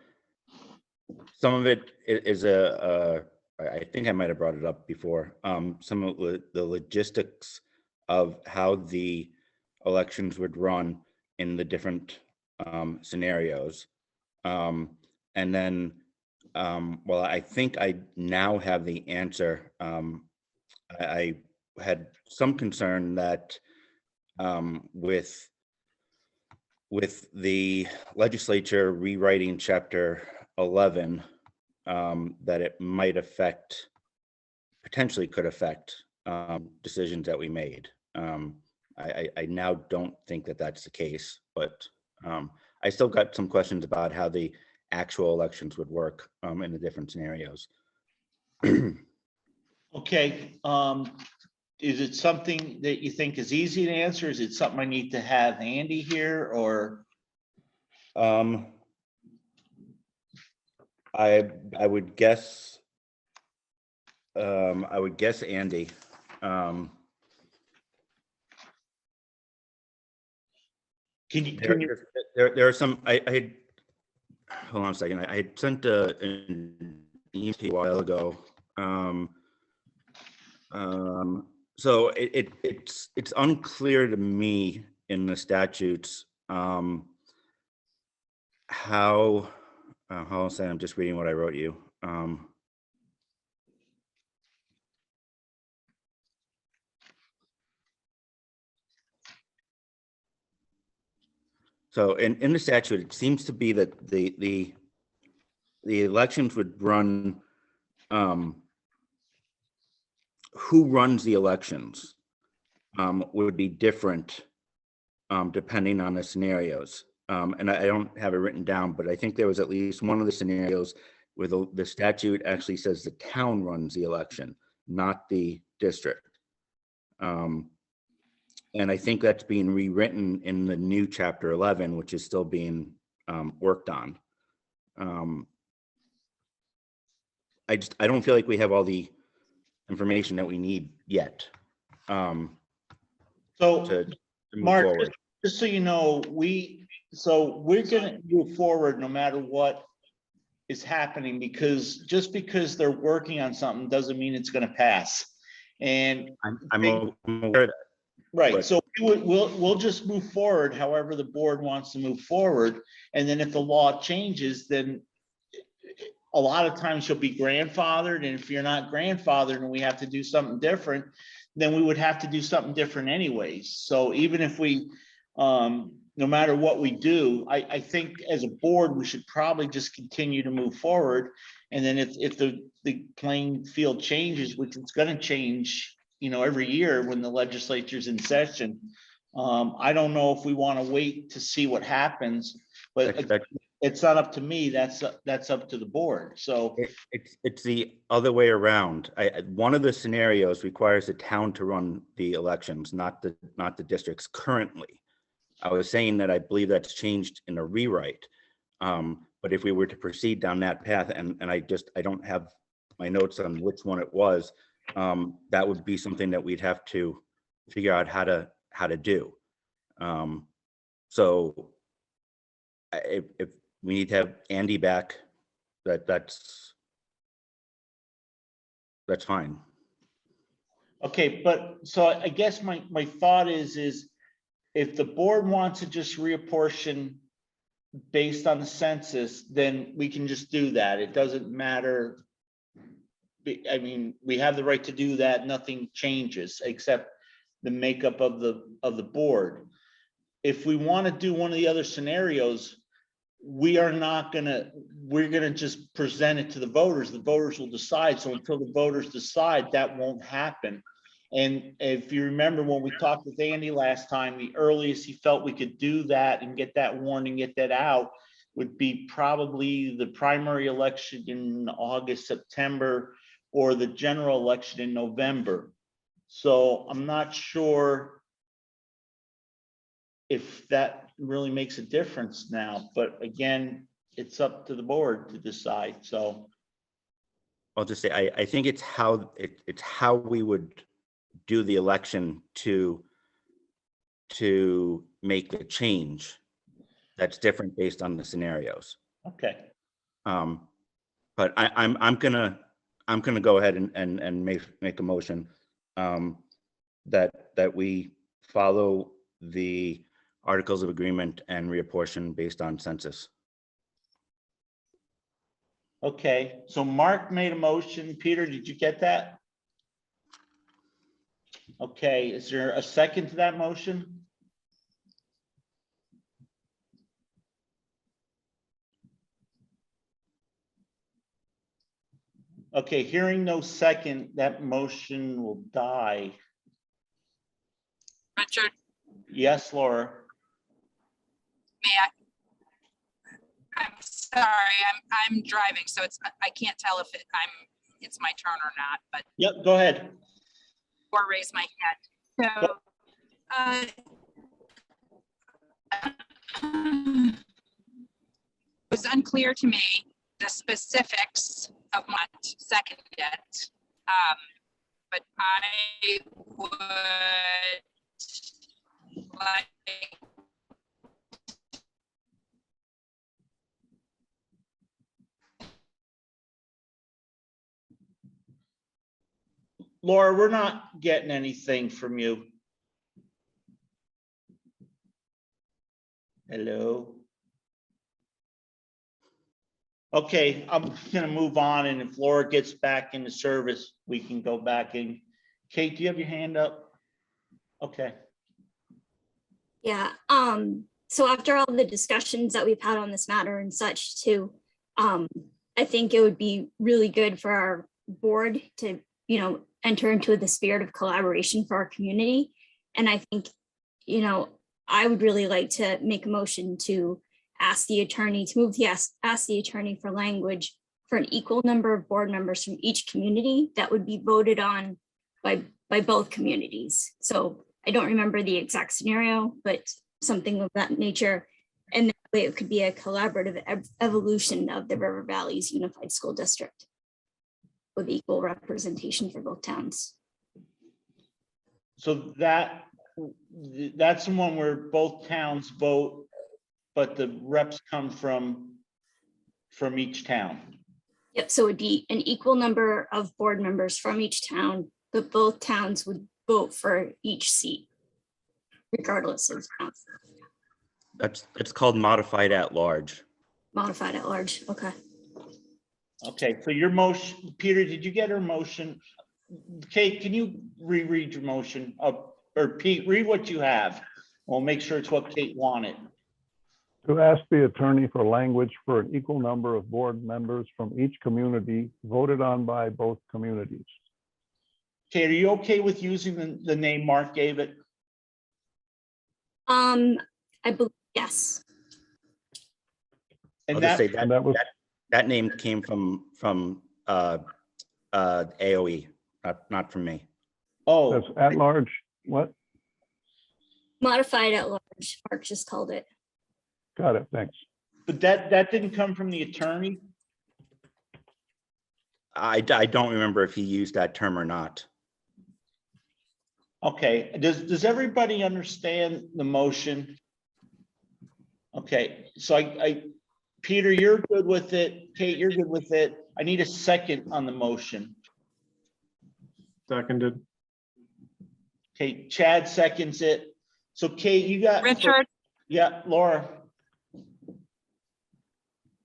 [SPEAKER 2] of it is I think I might have brought it up before. Some of the logistics of how the elections would run in the different scenarios. And then, well, I think I now have the answer. I had some concern that with the legislature rewriting Chapter 11, that it might affect, potentially could affect decisions that we made. I now don't think that that's the case, but I still got some questions about how the actual elections would work in the different scenarios.
[SPEAKER 1] Okay, is it something that you think is easy to answer? Is it something I need to have Andy here, or?
[SPEAKER 2] I would guess Andy. There are some, I had, hold on a second. I had sent an email a while ago. So it's unclear to me in the statutes how, hold on a second, I'm just reading what I wrote you. So in the statute, it seems to be that the elections would run, who runs the elections would be different depending on the scenarios. and I don't have it written down, but I think there was at least one of the scenarios where the statute actually says the town runs the election, not the district. And I think that's being rewritten in the new chapter 11, which is still being worked on. I don't feel like we have all the information that we need yet.
[SPEAKER 1] So,
[SPEAKER 2] To move
[SPEAKER 1] Mark,
[SPEAKER 2] forward.
[SPEAKER 1] just so you know, we're gonna move forward no matter what is happening, because just because they're working on something doesn't mean it's gonna pass. And
[SPEAKER 2] I'm aware of that.
[SPEAKER 1] right,
[SPEAKER 2] but-
[SPEAKER 1] so we'll just move forward however the board wants to move forward. And then if the law changes, then a lot of times you'll be grandfathered. And if you're not grandfathered and we have to do something different, then we would have to do something different anyways. So even if we, no matter what we do, I think as a board, we should probably just continue to move forward. And then if the playing field changes, which it's gonna change, every year when the legislature's in session. I don't know if we want to wait to see what happens, but it's not up to me. That's up to the board. So
[SPEAKER 2] It's the other way around. One of the scenarios requires the town to run the elections, not the districts currently. I was saying that I believe that's changed in a rewrite. But if we were to proceed down that path, and I don't have my notes on which one it was, that would be something that we'd have to figure out how to do. So if we need to have Andy back, that's fine.
[SPEAKER 1] okay, but so I guess my thought is if the board wants to just reapportion based on the census, then we can just do that. It doesn't matter. I mean, we have the right to do that. Nothing changes except the makeup of the board. If we want to do one of the other scenarios, we're gonna just present it to the voters. The voters will decide. So until the voters decide, that won't happen. And if you remember when we talked with Andy last time, the earliest he felt we could do that and get that warning, get that out, would be probably the primary election in August, September, or the general election in November. So I'm not sure if that really makes a difference now, but again, it's up to the board to decide. So
[SPEAKER 2] I'll just say, I think it's how we would do the election to make the change that's different based on the scenarios.
[SPEAKER 1] okay.
[SPEAKER 2] But I'm gonna go ahead and make a motion that we follow the Articles of Agreement and reapportion based on census.
[SPEAKER 1] Okay, so Mark made a motion. Peter, did you get that? Okay, is there a second to that motion? Okay, hearing no second, that motion will die.
[SPEAKER 9] Richard,
[SPEAKER 1] Yes, Laura?
[SPEAKER 9] may I'm sorry, I'm driving, so I can't tell if it's my turn or not, but
[SPEAKER 1] Yep, go ahead.
[SPEAKER 9] or raise my hand. So it was unclear to me the specifics of what seconded, but I would like
[SPEAKER 1] Laura, we're not getting anything from you. Hello? Okay, I'm gonna move on, and if Laura gets back into service, we can go back in. Kate, do you have your hand up? Okay,
[SPEAKER 7] Yeah, so after all the discussions that we've had on this matter and such too, I think it would be really good for our board to, enter into the spirit of collaboration for our community. And I think, I would really like to make a motion to ask the attorney to move the ask the attorney for language for an equal number of board members from each community that would be voted on by both communities. So I don't remember the exact scenario, but something of that nature. And that way it could be a collaborative evolution of the River Valley's Unified School District with equal representation for both towns.
[SPEAKER 1] So that's the one where both towns vote, but the reps come from each town.
[SPEAKER 7] Yep, so it would be an equal number of board members from each town, but both towns would vote for each seat, regardless of town.
[SPEAKER 2] It's called modified at large.
[SPEAKER 7] Modified at large, okay.
[SPEAKER 1] Okay, so your motion, Peter, did you get her motion? Kate, can you reread your motion? Or Pete, read what you have. We'll make sure it's what Kate wanted.
[SPEAKER 5] To ask the attorney for language for an equal number of board members from each community voted on by both communities.
[SPEAKER 1] Kate, are you okay with using the name Mark gave it?
[SPEAKER 7] I believe, yes.
[SPEAKER 1] And
[SPEAKER 2] I'll just say
[SPEAKER 5] And that was,
[SPEAKER 2] that name came from AOE, not from me.
[SPEAKER 1] oh,
[SPEAKER 5] that's at large, what?
[SPEAKER 7] Modified at large, Mark just called it.
[SPEAKER 5] Got it, thanks.
[SPEAKER 1] but that didn't come from the attorney?
[SPEAKER 2] I don't remember if he used that term or not.
[SPEAKER 1] Okay, does everybody understand the motion? Okay, so Peter, you're good with it. Kate, you're good with it. I need a second on the motion.
[SPEAKER 10] Seconded.
[SPEAKER 1] Okay, Chad seconds it. So Kate, you got.
[SPEAKER 9] Richard,
[SPEAKER 1] Yeah, Laura.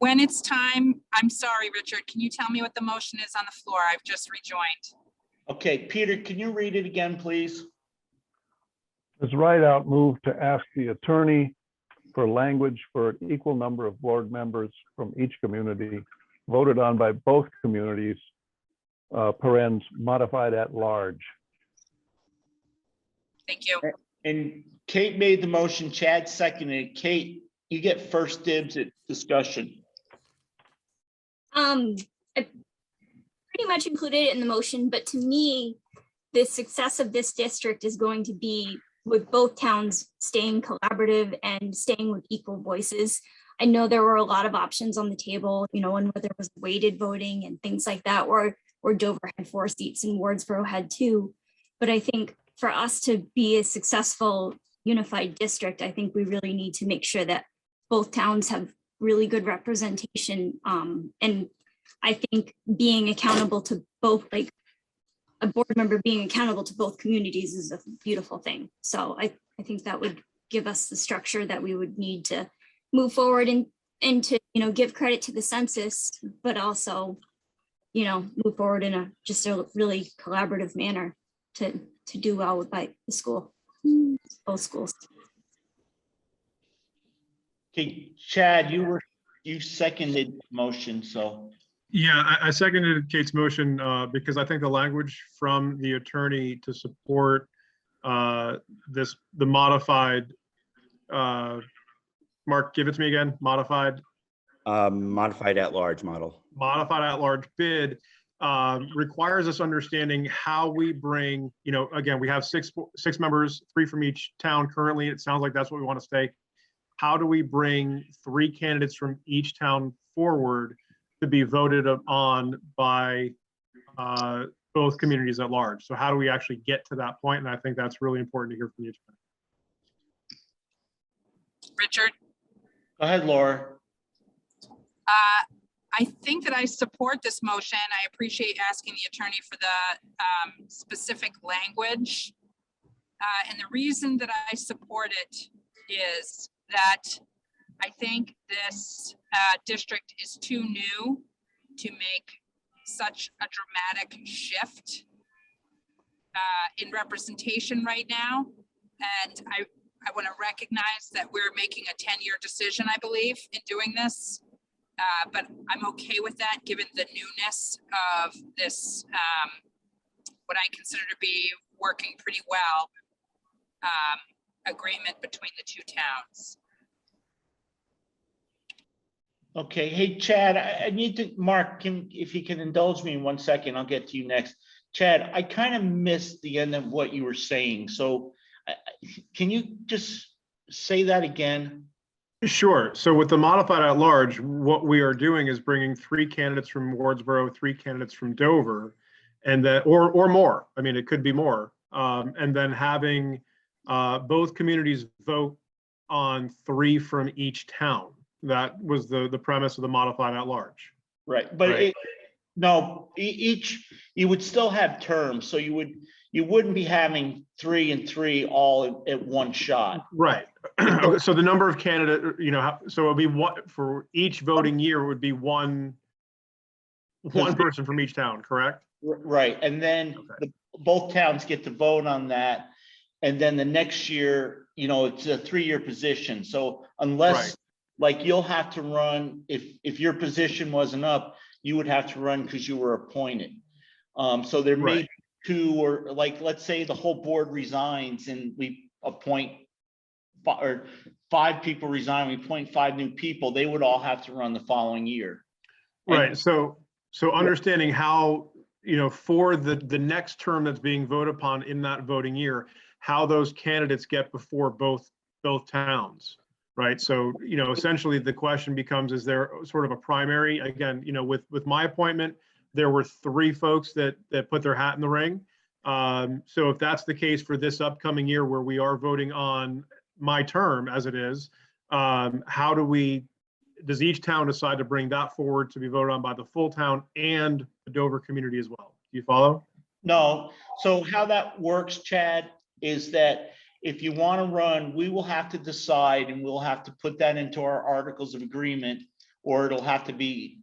[SPEAKER 9] when it's time, I'm sorry, Richard, can you tell me what the motion is on the floor? I've just rejoined.
[SPEAKER 1] Okay, Peter, can you read it again, please?
[SPEAKER 5] Ms. Rideout moved to ask the attorney for language for an equal number of board members from each community voted on by both communities, parens modified at large.
[SPEAKER 9] Thank you.
[SPEAKER 1] And Kate made the motion, Chad seconded it. Kate, you get first dibs at discussion.
[SPEAKER 7] I pretty much included it in the motion, but to me, the success of this district is going to be with both towns staying collaborative and staying with equal voices. I know there were a lot of options on the table, and whether it was weighted voting and things like that, or Dover had 4 seats and Wardsboro had 2. But I think for us to be a successful unified district, I think we really need to make sure that both towns have really good representation. And I think being accountable to both, like a board member being accountable to both communities is a beautiful thing. So I think that would give us the structure that we would need to move forward and to, give credit to the census, but also, move forward in a really collaborative manner to do well by the school, both schools.
[SPEAKER 1] Okay, Chad, you seconded the motion, so.
[SPEAKER 10] Yeah, I seconded Kate's motion because I think the language from the attorney to support the modified, Mark, give it to me again, modified
[SPEAKER 2] Modified at large model.
[SPEAKER 10] modified at-large bid requires us understanding how we bring, again, we have six members, 3 from each town currently. It sounds like that's what we want to stay. How do we bring 3 candidates from each town forward to be voted on by both communities at large? So how do we actually get to that point? And I think that's really important to hear from you.
[SPEAKER 9] Richard?
[SPEAKER 1] Go ahead, Laura.
[SPEAKER 9] I think that I support this motion. I appreciate asking the attorney for the specific language. And the reason that I support it is that I think this district is too new to make such a dramatic shift in representation right now. And I want to recognize that we're making a 10-year decision, I believe, in doing this. But I'm okay with that, given the newness of this, what I consider to be working pretty well. agreement between the two towns.
[SPEAKER 1] Okay, hey Chad, I need to, Mark, if you can indulge me in 1 second, I'll get to you next. Chad, I kind of missed the end of what you were saying, so can you just say that again?
[SPEAKER 10] Sure. So with the modified at large, what we are doing is bringing 3 candidates from Wardsboro, 3 candidates from Dover, and that, or more. I mean, it could be more. And then having both communities vote on 3 from each town. That was the premise of the modified at large.
[SPEAKER 1] Right, but
[SPEAKER 10] Right.
[SPEAKER 1] no, each, you would still have terms, so you wouldn't be having 3 and 3 all at one shot.
[SPEAKER 10] Right. Okay, so the number of candidate, so it'll be what for each voting year would be one person from each town, correct?
[SPEAKER 1] Right, and then both towns get to vote on that. And then the next year, it's a 3-year position. So unless, like, you'll have to run, if your position wasn't up, you would have to run because you were appointed. So there may be 2, or like, let's say the whole board resigns and we appoint 5 people resign, we appoint 5 new people, they would all have to run the following year.
[SPEAKER 10] Right. So understanding how, for the next term that's being voted upon in that voting year, how those candidates get before both towns, right? So, essentially the question becomes, is there sort of a primary? Again, with my appointment, there were 3 folks that put their hat in the ring. So if that's the case for this upcoming year where we are voting on my term as it is, does each town decide to bring that forward to be voted on by the full town and the Dover community as well? Do you follow?
[SPEAKER 1] No, so how that works, Chad, is that if you want to run, we will have to decide, and we'll have to put that into our articles of agreement, or it'll be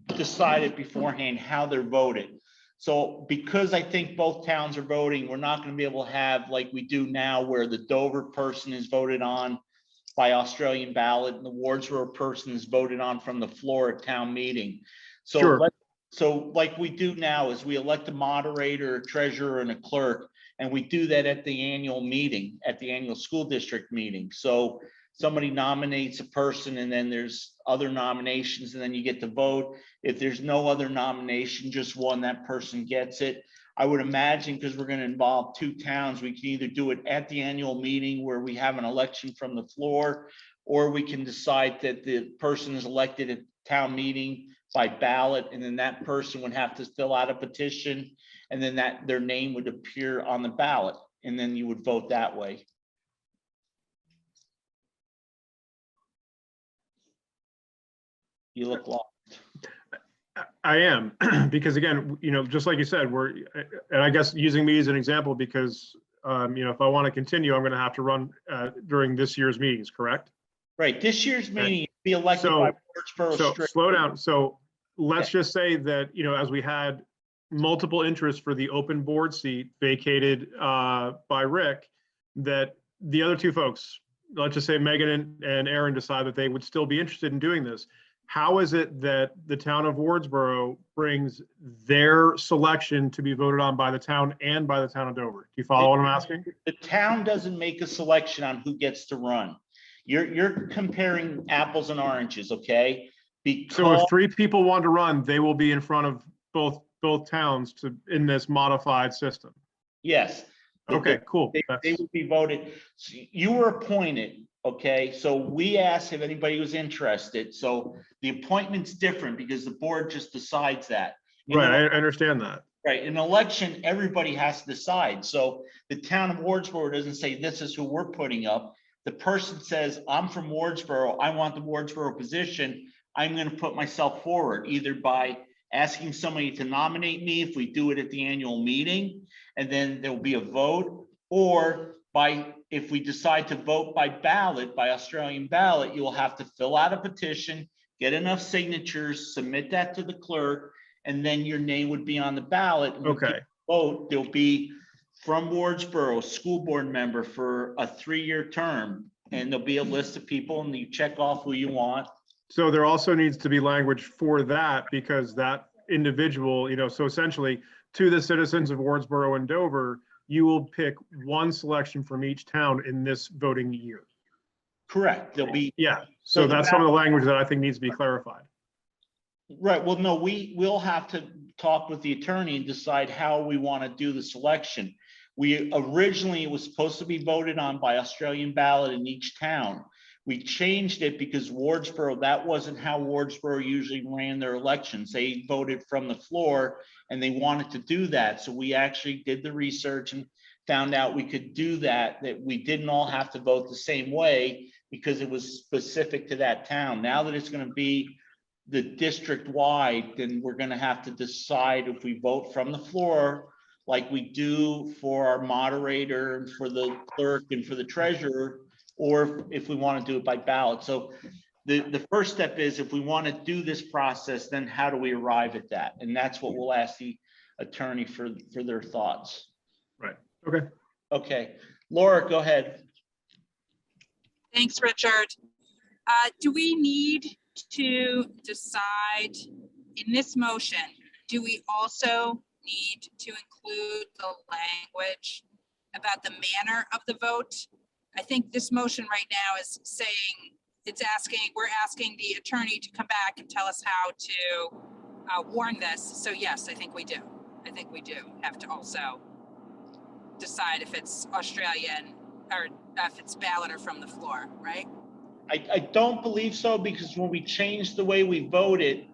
[SPEAKER 1] decided beforehand how they're voted. So because I think both towns are voting, we're not going to be able to have like we do now, where the Dover person is voted on by Australian ballot and the Wardsboro person is voted on from the floor at town meeting. So
[SPEAKER 10] Sure.
[SPEAKER 1] So like we do now is we elect a moderator, a treasurer, and a clerk, and we do that at the annual meeting, at the annual school district meeting. So somebody nominates a person, and then there's other nominations, and then you get to vote. If there's no other nomination, just one, that person gets it. I would imagine, because we're going to involve 2 towns, we can either do it at the annual meeting where we have an election from the floor, or we can decide that the person is elected at town meeting by ballot, and then that person would have to fill out a petition, and then their name would appear on the ballot, and then you would vote that way. You look lost.
[SPEAKER 10] I am, because again, just like you said, and I guess using me as an example, because, if I want to continue, I'm going to have to run during this year's meetings, correct?
[SPEAKER 1] Right, this year's meeting be elected by Wardsboro.
[SPEAKER 10] So slow down. So let's just say that, as we had multiple interests for the open board seat vacated by Rick, that the other 2 folks, let's just say Megan and Aaron, decide that they would still be interested in doing this. How is it that the town of Wardsboro brings their selection to be voted on by the town and by the town of Dover? Do you follow what I'm asking?
[SPEAKER 1] The town doesn't make a selection on who gets to run. You're comparing apples and oranges, okay?
[SPEAKER 10] So if 3 people want to run, they will be in front of both towns in this modified system.
[SPEAKER 1] Yes.
[SPEAKER 10] Okay, cool.
[SPEAKER 1] They would be voted. So you were appointed, okay? So we asked if anybody was interested. So the appointment's different because the board just decides that.
[SPEAKER 10] Right, I understand that.
[SPEAKER 1] Right, in an election, everybody has to decide. So the town of Wardsboro doesn't say this is who we're putting up. The person says, I'm from Wardsboro, I want the Wardsboro position. I'm going to put myself forward, either by asking somebody to nominate me if we do it at the annual meeting, and then there'll be a vote, or if we decide to vote by ballot, by Australian ballot, you'll have to fill out a petition, get enough signatures, submit that to the clerk, and then your name would be on the ballot. And
[SPEAKER 10] okay.
[SPEAKER 1] Vote, there'll be from Wardsboro, school board member for a 3-year term, and there'll be a list of people, and you check off who you want.
[SPEAKER 10] So there also needs to be language for that, because that individual, so essentially to the citizens of Wardsboro and Dover, you will pick one selection from each town in this voting year.
[SPEAKER 1] Correct. There'll be,
[SPEAKER 10] Yeah,
[SPEAKER 1] So
[SPEAKER 10] so
[SPEAKER 1] the
[SPEAKER 10] that's some of the language that I think needs to be clarified.
[SPEAKER 1] right, well, no, we will have to talk with the attorney and decide how we want to do the selection. We originally, it was supposed to be voted on by Australian ballot in each town. We changed it because Wardsboro, that wasn't how Wardsboro usually ran their elections. They voted from the floor and they wanted to do that. So we actually did the research and found out we could do that, that we didn't all have to vote the same way because it was specific to that town. Now that it's going to be the district wide, then we're going to have to decide if we vote from the floor like we do for our moderator and for the clerk and for the treasurer, or if we want to do it by ballot. So the first step is, if we want to do this process, then how do we arrive at that? And that's what we'll ask the attorney for their thoughts.
[SPEAKER 10] Right, okay.
[SPEAKER 1] Okay, Laura, go ahead.
[SPEAKER 9] Thanks, Richard. Do we need to decide in this motion, do we also need to include the language about the manner of the vote? I think this motion right now is saying, we're asking the attorney to come back and tell us how to warn this. So yes, I think we do. I think we do have to also decide if it's Australian or if it's ballot or from the floor, right?
[SPEAKER 1] I don't believe so, because when we changed the way we voted,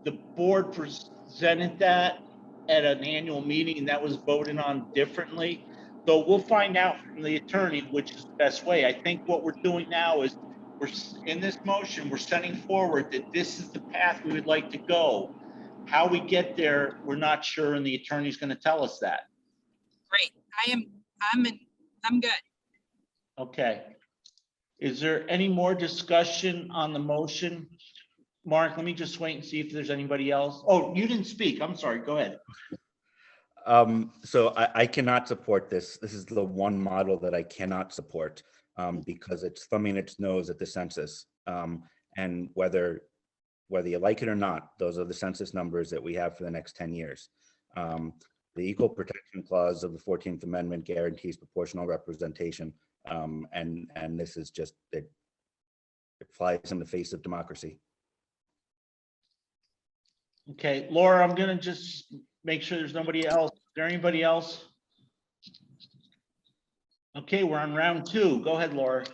[SPEAKER 1] the board presented that at an annual meeting and that was voted on differently. So we'll find out from the attorney which is the best way. I think what we're doing now is we're in this motion, we're sending forward that this is the path we would like to go. How we get there, we're not sure, and the attorney's going to tell us that.
[SPEAKER 9] Great. I'm good.
[SPEAKER 1] Okay. Is there any more discussion on the motion? Mark, let me just wait and see if there's anybody else. Oh, you didn't speak. I'm sorry. Go ahead.
[SPEAKER 2] So I cannot support this. This is the one model that I cannot support because it's thumbing its nose at the census. And whether you like it or not, those are the census numbers that we have for the next 10 years. The Equal Protection Clause of the 14th Amendment guarantees proportional representation. And this is just, it flies in the face of democracy.
[SPEAKER 1] Okay, Laura, I'm gonna just make sure there's nobody else. Is there anybody else? Okay, we're on round 2. Go ahead, Laura.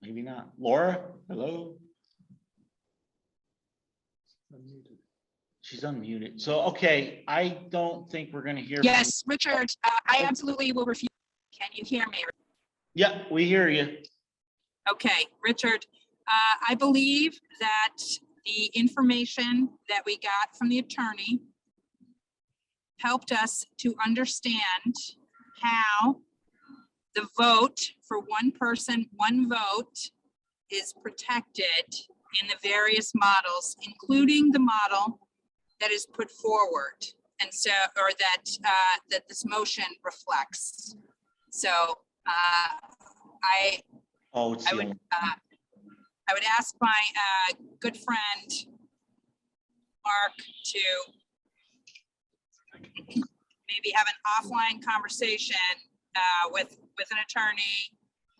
[SPEAKER 1] Maybe not. Laura, hello? She's unmuted. So, okay, I don't think we're gonna hear.
[SPEAKER 9] Yes, Richard, I absolutely will refuse. Can you hear me?
[SPEAKER 1] Yeah, we hear you.
[SPEAKER 9] Okay, Richard, I believe that the information that we got from the attorney helped us to understand how the vote for one person, one vote is protected in the various models, including the model that is put forward. And so, or that this motion reflects. So I would ask my good friend Mark to maybe have an offline conversation with an attorney,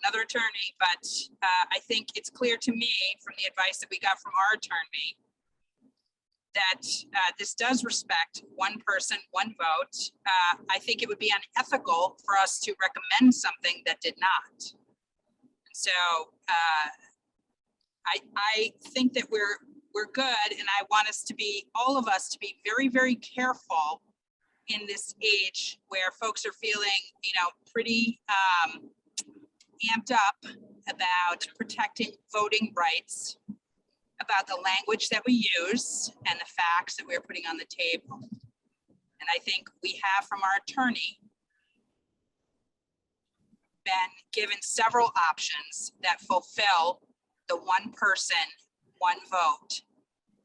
[SPEAKER 9] another attorney, but I think it's clear to me from the advice that we got from our attorney that this does respect one person, one vote. I think it would be unethical for us to recommend something that did not. So I think that we're good, and I want us to be, all of us, to be very, very careful in this age where folks are feeling, pretty amped up about protecting voting rights, about the language that we use and the facts that we're putting on the table. And I think we have from our attorney been given several options that fulfill the one person, one vote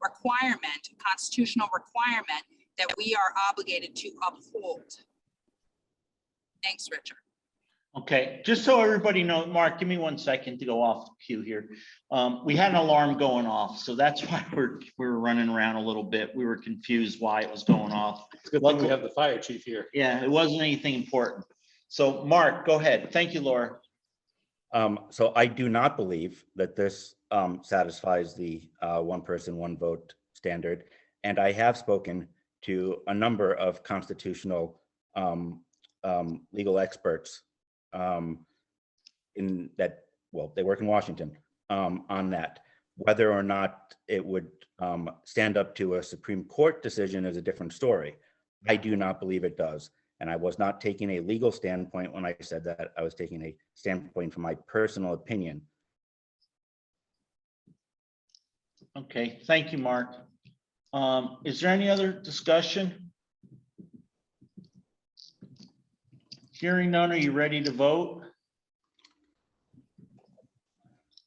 [SPEAKER 9] requirement, constitutional requirement that we are obligated to uphold. Thanks, Richard.
[SPEAKER 1] Okay, just so everybody knows, Mark, give me 1 second to go off cue here. We had an alarm going off, so that's why we're running around a little bit. We were confused why it was going off.
[SPEAKER 3] It's a good thing we have the fire chief here.
[SPEAKER 1] Yeah, it wasn't anything important. So Mark, go ahead. Thank you, Laura.
[SPEAKER 2] So I do not believe that this satisfies the one person, one vote standard. And I have spoken to a number of constitutional legal experts in that, well, they work in Washington on that. Whether or not it would stand up to a Supreme Court decision is a different story. I do not believe it does. And I was not taking a legal standpoint when I said that. I was taking a standpoint from my personal opinion.
[SPEAKER 1] Okay, thank you, Mark. Is there any other discussion? Hearing none, are you ready to vote?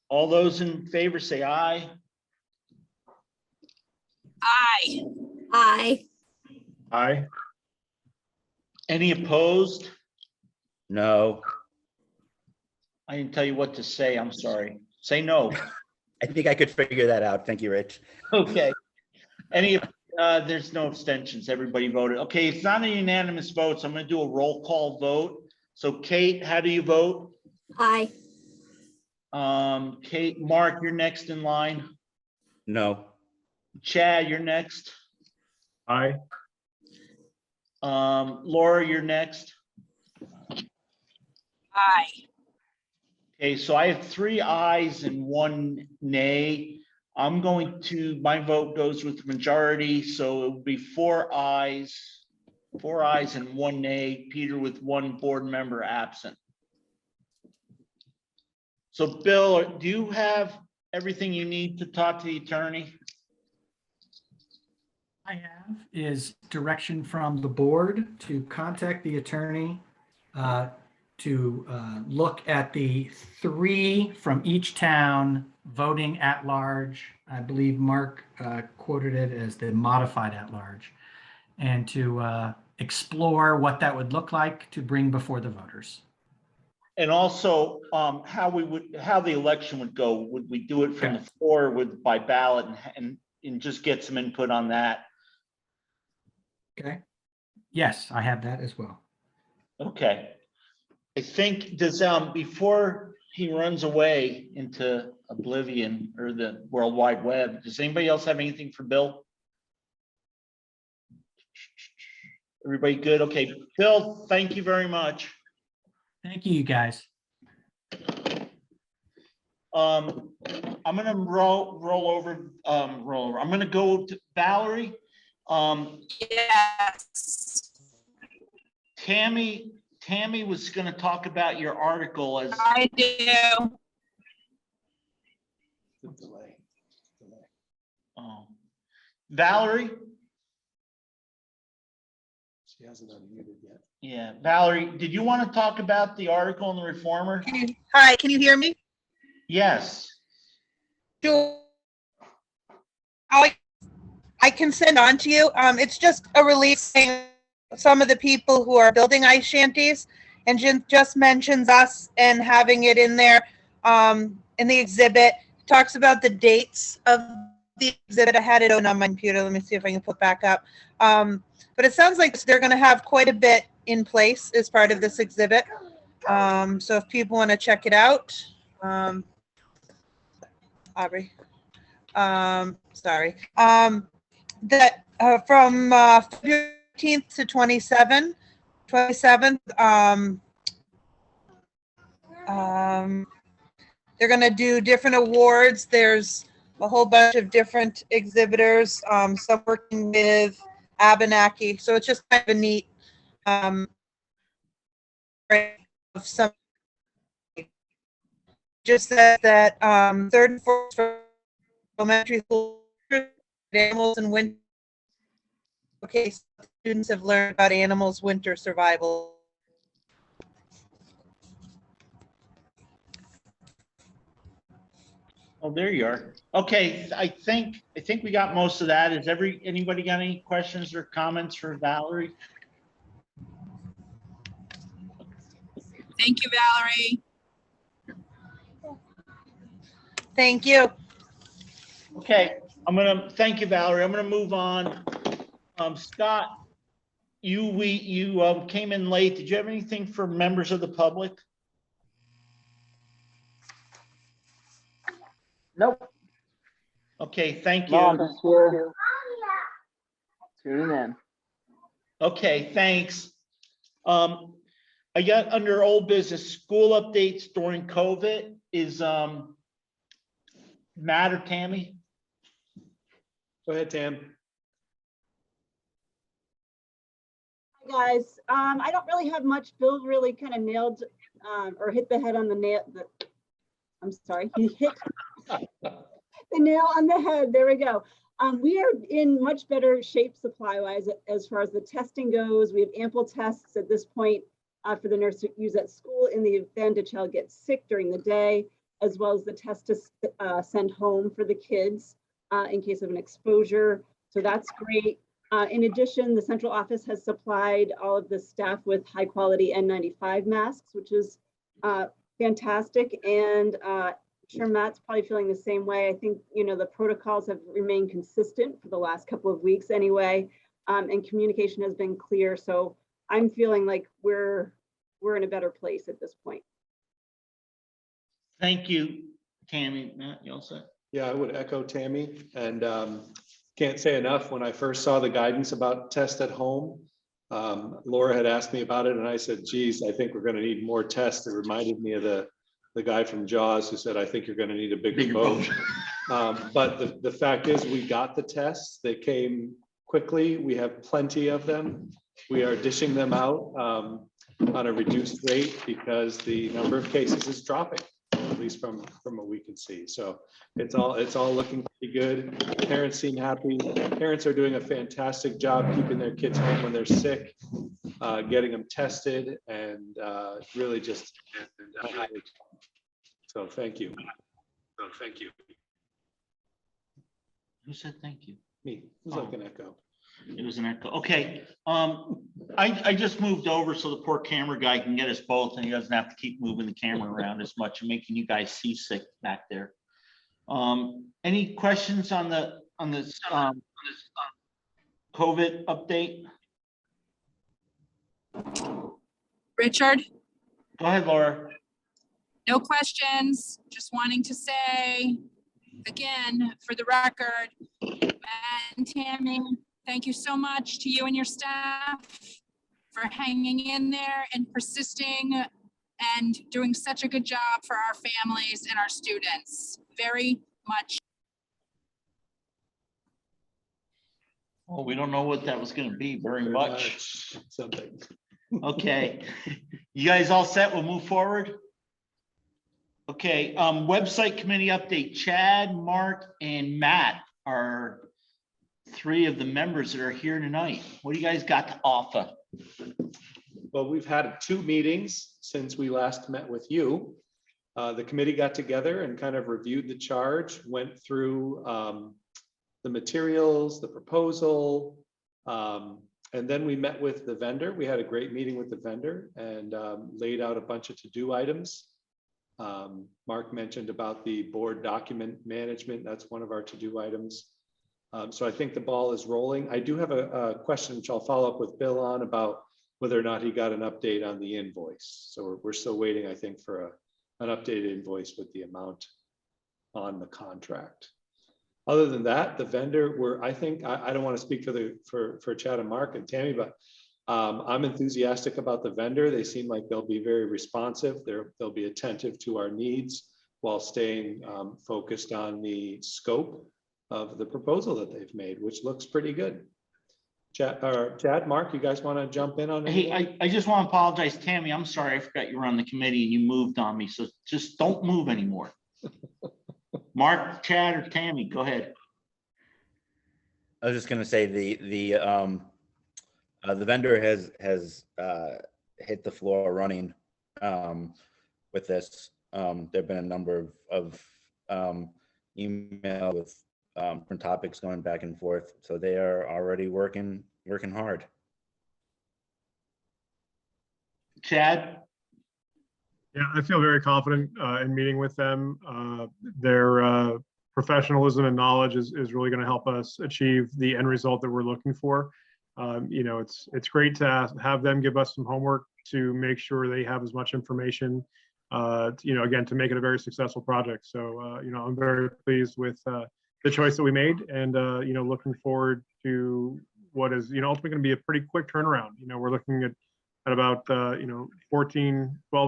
[SPEAKER 1] All those in favor say aye.
[SPEAKER 9] Aye.
[SPEAKER 6] Aye.
[SPEAKER 10] Aye.
[SPEAKER 1] Any opposed?
[SPEAKER 2] No,
[SPEAKER 1] I didn't tell you what to say. I'm sorry. Say no.
[SPEAKER 2] I think I could figure that out. Thank you, Rich.
[SPEAKER 1] Okay. There's no abstentions. Everybody voted. Okay, it's not a unanimous vote, so I'm gonna do a roll call vote. So Kate, how do you vote?
[SPEAKER 6] Aye.
[SPEAKER 1] Kate, Mark, you're next in line.
[SPEAKER 2] No,
[SPEAKER 1] Chad, you're next.
[SPEAKER 10] Aye.
[SPEAKER 1] Laura, you're next.
[SPEAKER 9] Aye.
[SPEAKER 1] Okay, so I have 3 ayes and 1 nay. My vote goes with the majority, so it would be 4 ayes and 1 nay. Peter with 1 board member absent. So Bill, do you have everything you need to talk to the attorney?
[SPEAKER 8] I have is direction from the board to contact the attorney to look at the 3 from each town voting at large. I believe Mark quoted it as the modified at large, and to explore what that would look like to bring before the voters.
[SPEAKER 1] And also, how the election would go? Would we do it from the floor by ballot and just get some input on that?
[SPEAKER 8] Okay. Yes, I have that as well.
[SPEAKER 1] Okay. I think before he runs away into oblivion or the World Wide Web, does anybody else have anything for Bill? Everybody good? Okay, Bill, thank you very much.
[SPEAKER 8] Thank you, you guys.
[SPEAKER 1] I'm gonna roll over. I'm gonna go to Valerie.
[SPEAKER 9] Yes.
[SPEAKER 1] Tammy was gonna talk about your article as.
[SPEAKER 9] I do.
[SPEAKER 3] Delay.
[SPEAKER 1] Valerie?
[SPEAKER 3] She hasn't unmuted yet.
[SPEAKER 1] Yeah, Valerie, did you want to talk about the article in the Reformer?
[SPEAKER 11] Hi, can you hear me?
[SPEAKER 1] Yes.
[SPEAKER 11] Sure. I can send on to you. It's just a release saying some of the people who are building ice shanties, and just mentions us and having it in there in the exhibit. Talks about the dates of the exhibit. I had it on my computer. Let me see if I can put back up. But it sounds like they're going to have quite a bit in place as part of this exhibit. So if people want to check it out, Aubrey, sorry, that from February 15th to 27th, they're going to do different awards. There's a whole bunch of different exhibitors, some working with Abenaki. So it's just kind of a neat some just said that third and fourth elementary school animals and winter. Okay, students have learned about animals' winter survival.
[SPEAKER 1] Oh, there you are. Okay, I think we got most of that. Is anybody got any questions or comments for Valerie?
[SPEAKER 9] Thank you, Valerie.
[SPEAKER 11] Thank you.
[SPEAKER 1] Okay, thank you, Valerie. I'm gonna move on. Scott, you came in late. Did you have anything for members of the public?
[SPEAKER 12] Nope.
[SPEAKER 1] Okay, thank
[SPEAKER 12] No, I'm
[SPEAKER 1] you.
[SPEAKER 12] just here. Tuning in.
[SPEAKER 1] Okay, thanks. I got under old business, school updates during COVID is Matt or Tammy?
[SPEAKER 3] Go ahead, Tam.
[SPEAKER 4] Hi, guys. I don't really have much. Bill really kind of nailed or hit the head on the nail. I'm sorry, he hit the nail on the head. There we go. We are in much better shape supply-wise as far as the testing goes. We have ample tests at this point for the nurse to use at school in the event a child gets sick during the day, as well as the test to send home for the kids in case of an exposure. So that's great. In addition, the central office has supplied all of the staff with high quality N95 masks, which is fantastic. And I'm sure Matt's probably feeling the same way. I think, the protocols have remained consistent for the last couple of weeks anyway, and communication has been clear. So I'm feeling like we're in a better place at this point.
[SPEAKER 1] Thank you, Tammy. Matt, you all set?
[SPEAKER 3] Yeah, I would echo Tammy, and can't say enough. When I first saw the guidance about test at home, Laura had asked me about it, and I said, geez, I think we're going to need more tests. It reminded me of the guy from Jaws who said, I think you're going to need a bigger boat. But the fact is, we got the tests. They came quickly. We have plenty of them. We are dishing them out on a reduced rate because the number of cases is dropping, at least from what we can see. So it's all looking pretty good. Parents seem happy. Parents are doing a fantastic job keeping their kids home when they're sick, getting them tested, and really just. So thank you.
[SPEAKER 1] Who said thank you?
[SPEAKER 3] Me, it was like an echo.
[SPEAKER 1] It was an echo. Okay. I just moved over so the poor camera guy can get us both and he doesn't have to keep moving the camera around as much and making you guys seasick back there. Any questions on the COVID update?
[SPEAKER 9] Richard,
[SPEAKER 1] Go ahead, Laura.
[SPEAKER 9] no questions. Just wanting to say, again, for the record, Matt and Tammy, thank you so much to you and your staff for hanging in there and persisting and doing such a good job for our families and our students. Very much.
[SPEAKER 1] Well, we don't know what that was going to be very much.
[SPEAKER 3] Something.
[SPEAKER 1] Okay. You guys all set? We'll move forward. Okay. Website committee update. Chad, Mark, and Matt are three of the members that are here tonight. What do you guys got to offer?
[SPEAKER 3] Well, we've had 2 meetings since we last met with you. The committee got together and kind of reviewed the charge, went through the materials, the proposal, and then we met with the vendor. We had a great meeting with the vendor and laid out a bunch of to-do items. Mark mentioned about the board document management. That's one of our to-do items. So I think the ball is rolling. I do have a question which I'll follow up with Bill on about whether or not he got an update on the invoice. So we're still waiting, I think, for an updated invoice with the amount on the contract. Other than that, the vendor, I think, I don't want to speak for Chad and Mark and Tammy, but I'm enthusiastic about the vendor. They seem like they'll be very responsive. They'll be attentive to our needs while staying focused on the scope of the proposal that they've made, which looks pretty good. Chad, Mark, you guys want to jump in on it?
[SPEAKER 1] Hey, I just want to apologize, Tammy. I'm sorry. I forgot you were on the committee and you moved on me. So just don't move anymore. Mark, Chad, or Tammy, go ahead.
[SPEAKER 2] I was just gonna say the vendor has hit the floor running with this. There've been a number of email with different topics going back and forth, so they are already working hard.
[SPEAKER 1] Chad?
[SPEAKER 10] Yeah, I feel very confident in meeting with them. Their professionalism and knowledge is really going to help us achieve the end result that we're looking for. It's great to have them give us some homework to make sure they have as much information, again, to make it a very successful project. So, I'm very pleased with the choice that we made and, looking forward to what is, ultimately going to be a pretty quick turnaround. We're looking at about 12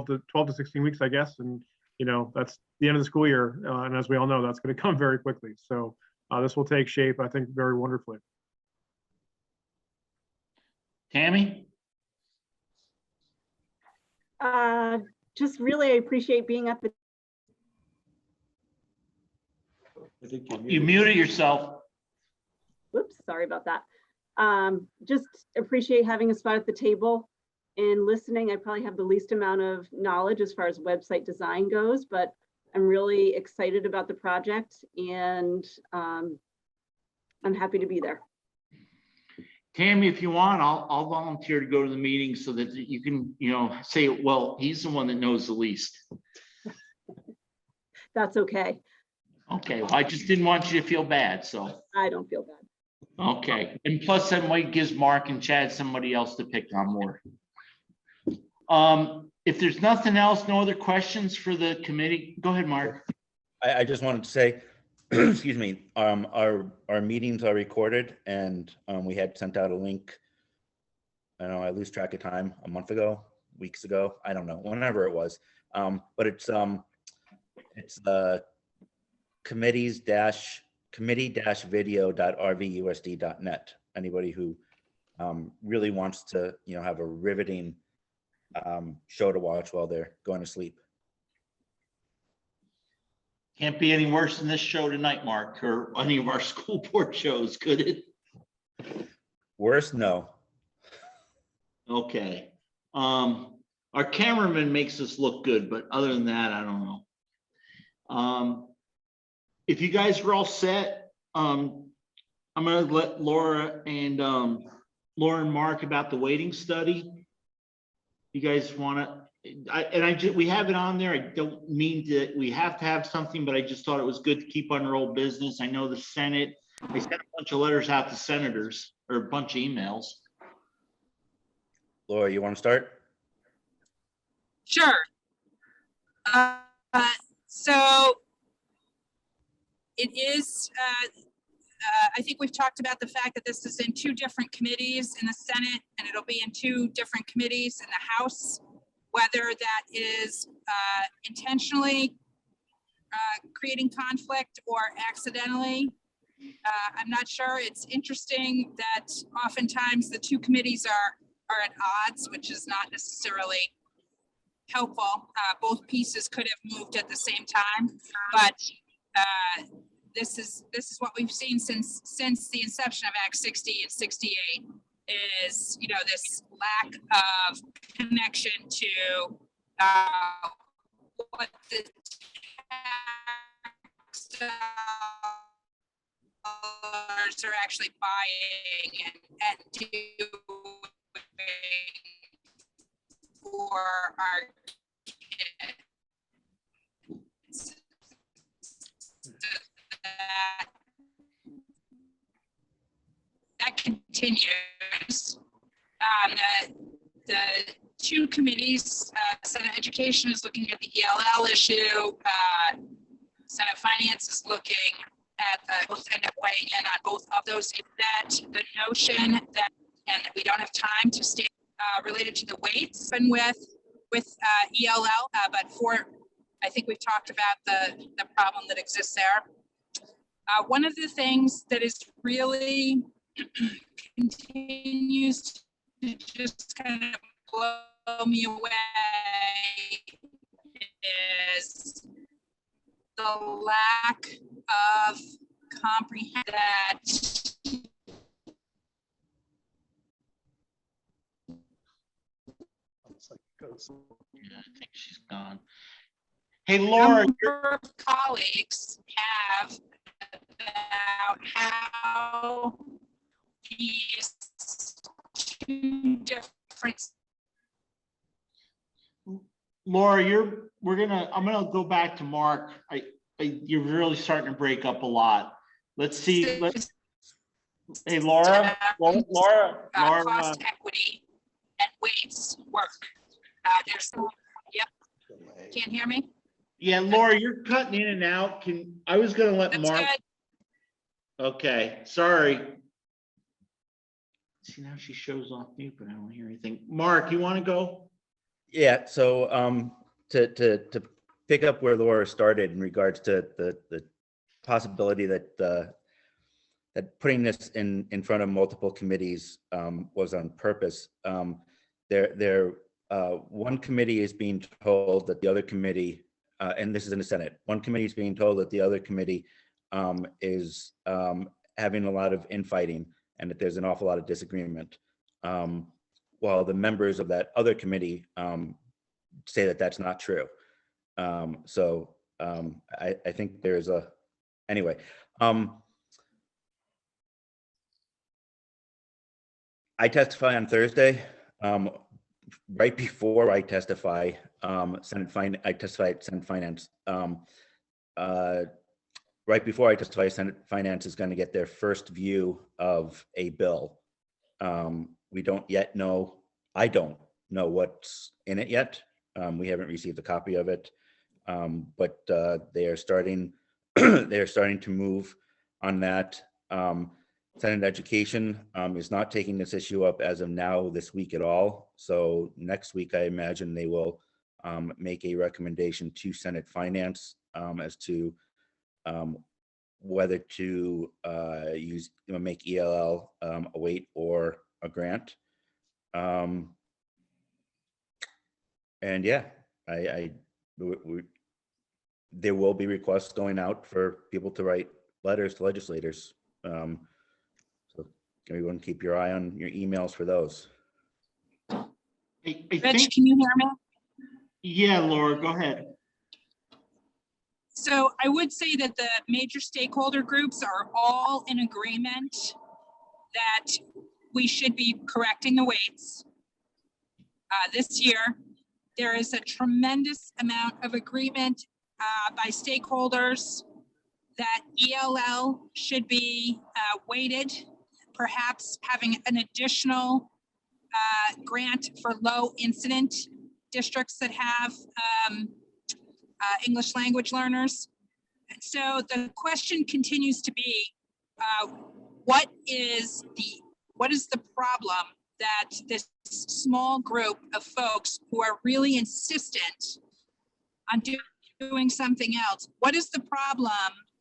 [SPEAKER 10] to 16 weeks, I guess, and that's the end of the school year, and as we all know, that's going to come very quickly. So this will take shape, I think, very wonderfully.
[SPEAKER 1] Tammy?
[SPEAKER 4] Just really, I appreciate being at the,
[SPEAKER 3] I think
[SPEAKER 1] You muted yourself.
[SPEAKER 4] whoops, sorry about that. Just appreciate having a spot at the table and listening. I probably have the least amount of knowledge as far as website design goes, but I'm really excited about the project and I'm happy to be there.
[SPEAKER 1] Tammy, if you want, I'll volunteer to go to the meeting so that you can, say, well, he's the one that knows the least.
[SPEAKER 4] That's okay.
[SPEAKER 1] Okay, well, I just didn't want you to feel bad, so.
[SPEAKER 4] I don't feel bad.
[SPEAKER 1] Okay, and plus that might gives Mark and Chad somebody else to pick on more. If there's nothing else, no other questions for the committee, go ahead, Mark.
[SPEAKER 2] I just wanted to say, excuse me, our meetings are recorded, and we had sent out a link. I know I lose track of time, a month ago, weeks ago, I don't know, whenever it was. But it's committee-video.rvusd.net. Anybody who really wants to, have a riveting show to watch while they're going to sleep.
[SPEAKER 1] Can't be any worse than this show tonight, Mark, or any of our school board shows, could it?
[SPEAKER 2] Worse, no.
[SPEAKER 1] Okay. Our cameraman makes us look good, but other than that, I don't know. If you guys are all set, I'm gonna let Laura and Mark about the waiting study. You guys wanna, we have it on there. I don't mean that we have to have something, but I just thought it was good to keep under old business. I know the Senate, they sent a bunch of letters out to senators or a bunch of emails.
[SPEAKER 2] Laura, you want to start?
[SPEAKER 9] Sure. So it is, I think we've talked about the fact that this is in two different committees in the Senate, and it'll be in two different committees in the House. Whether that is intentionally creating conflict or accidentally, I'm not sure. It's interesting that oftentimes the two committees are at odds, which is not necessarily helpful. Both pieces could have moved at the same time, but this is what we've seen since the inception of Act 60 and 68 is, this lack of connection to what the tax dollars are actually buying and doing for our kids. That continues. The two committees, Senate Education is looking at the ELL issue. Senate Finance is looking at both, end up weighing in on both of those. That the notion that, and we don't have time to stay related to the weights and with ELL, but I think we've talked about the problem that exists there. One of the things that is really continues to just kind of blow me away is the lack of comprehension that
[SPEAKER 1] Yeah, I think she's gone. Hey, Laura.
[SPEAKER 9] number of colleagues have about how these two different
[SPEAKER 1] Laura, I'm gonna go back to Mark. You're really starting to break up a lot. Let's see, hey, Laura,
[SPEAKER 9] Cost equity and weights work. There's some, yep, can't hear me?
[SPEAKER 1] yeah, Laura, you're cutting in and out. I was gonna let
[SPEAKER 9] That's
[SPEAKER 1] Mark.
[SPEAKER 9] good.
[SPEAKER 1] Okay, sorry. See, now she shows off mute, but I don't hear anything. Mark, you want to go?
[SPEAKER 2] Yeah, so to pick up where Laura started in regards to the possibility that that putting this in front of multiple committees was on purpose. One committee is being told that the other committee, and this is in the Senate, one committee is being told that the other committee is having a lot of infighting and that there's an awful lot of disagreement. While the members of that other committee say that that's not true. I think there's anyway. I testify on Thursday. Right before I testify, I testify at Senate Finance. Right before I testify, Senate Finance is going to get their first view of a bill. We don't yet know. I don't know what's in it yet. We haven't received a copy of it, but they are starting. They are starting to move on that. Senate Education is not taking this issue up as of now this week at all. So next week, I imagine they will make a recommendation to Senate Finance as to whether to make ELL a weight or a grant. And yeah, there will be requests going out for people to write letters to legislators. So everyone keep your eye on your emails for those.
[SPEAKER 9] Rich, can you hear me?
[SPEAKER 1] Yeah, Laura, go ahead.
[SPEAKER 9] So I would say that the major stakeholder groups are all in agreement that we should be correcting the weights this year. There is a tremendous amount of agreement by stakeholders that ELL should be weighted, perhaps having an additional grant for low incident districts that have English language learners. And so the question continues to be, what is the problem that this small group of folks who are really insistent on doing something else, what is the problem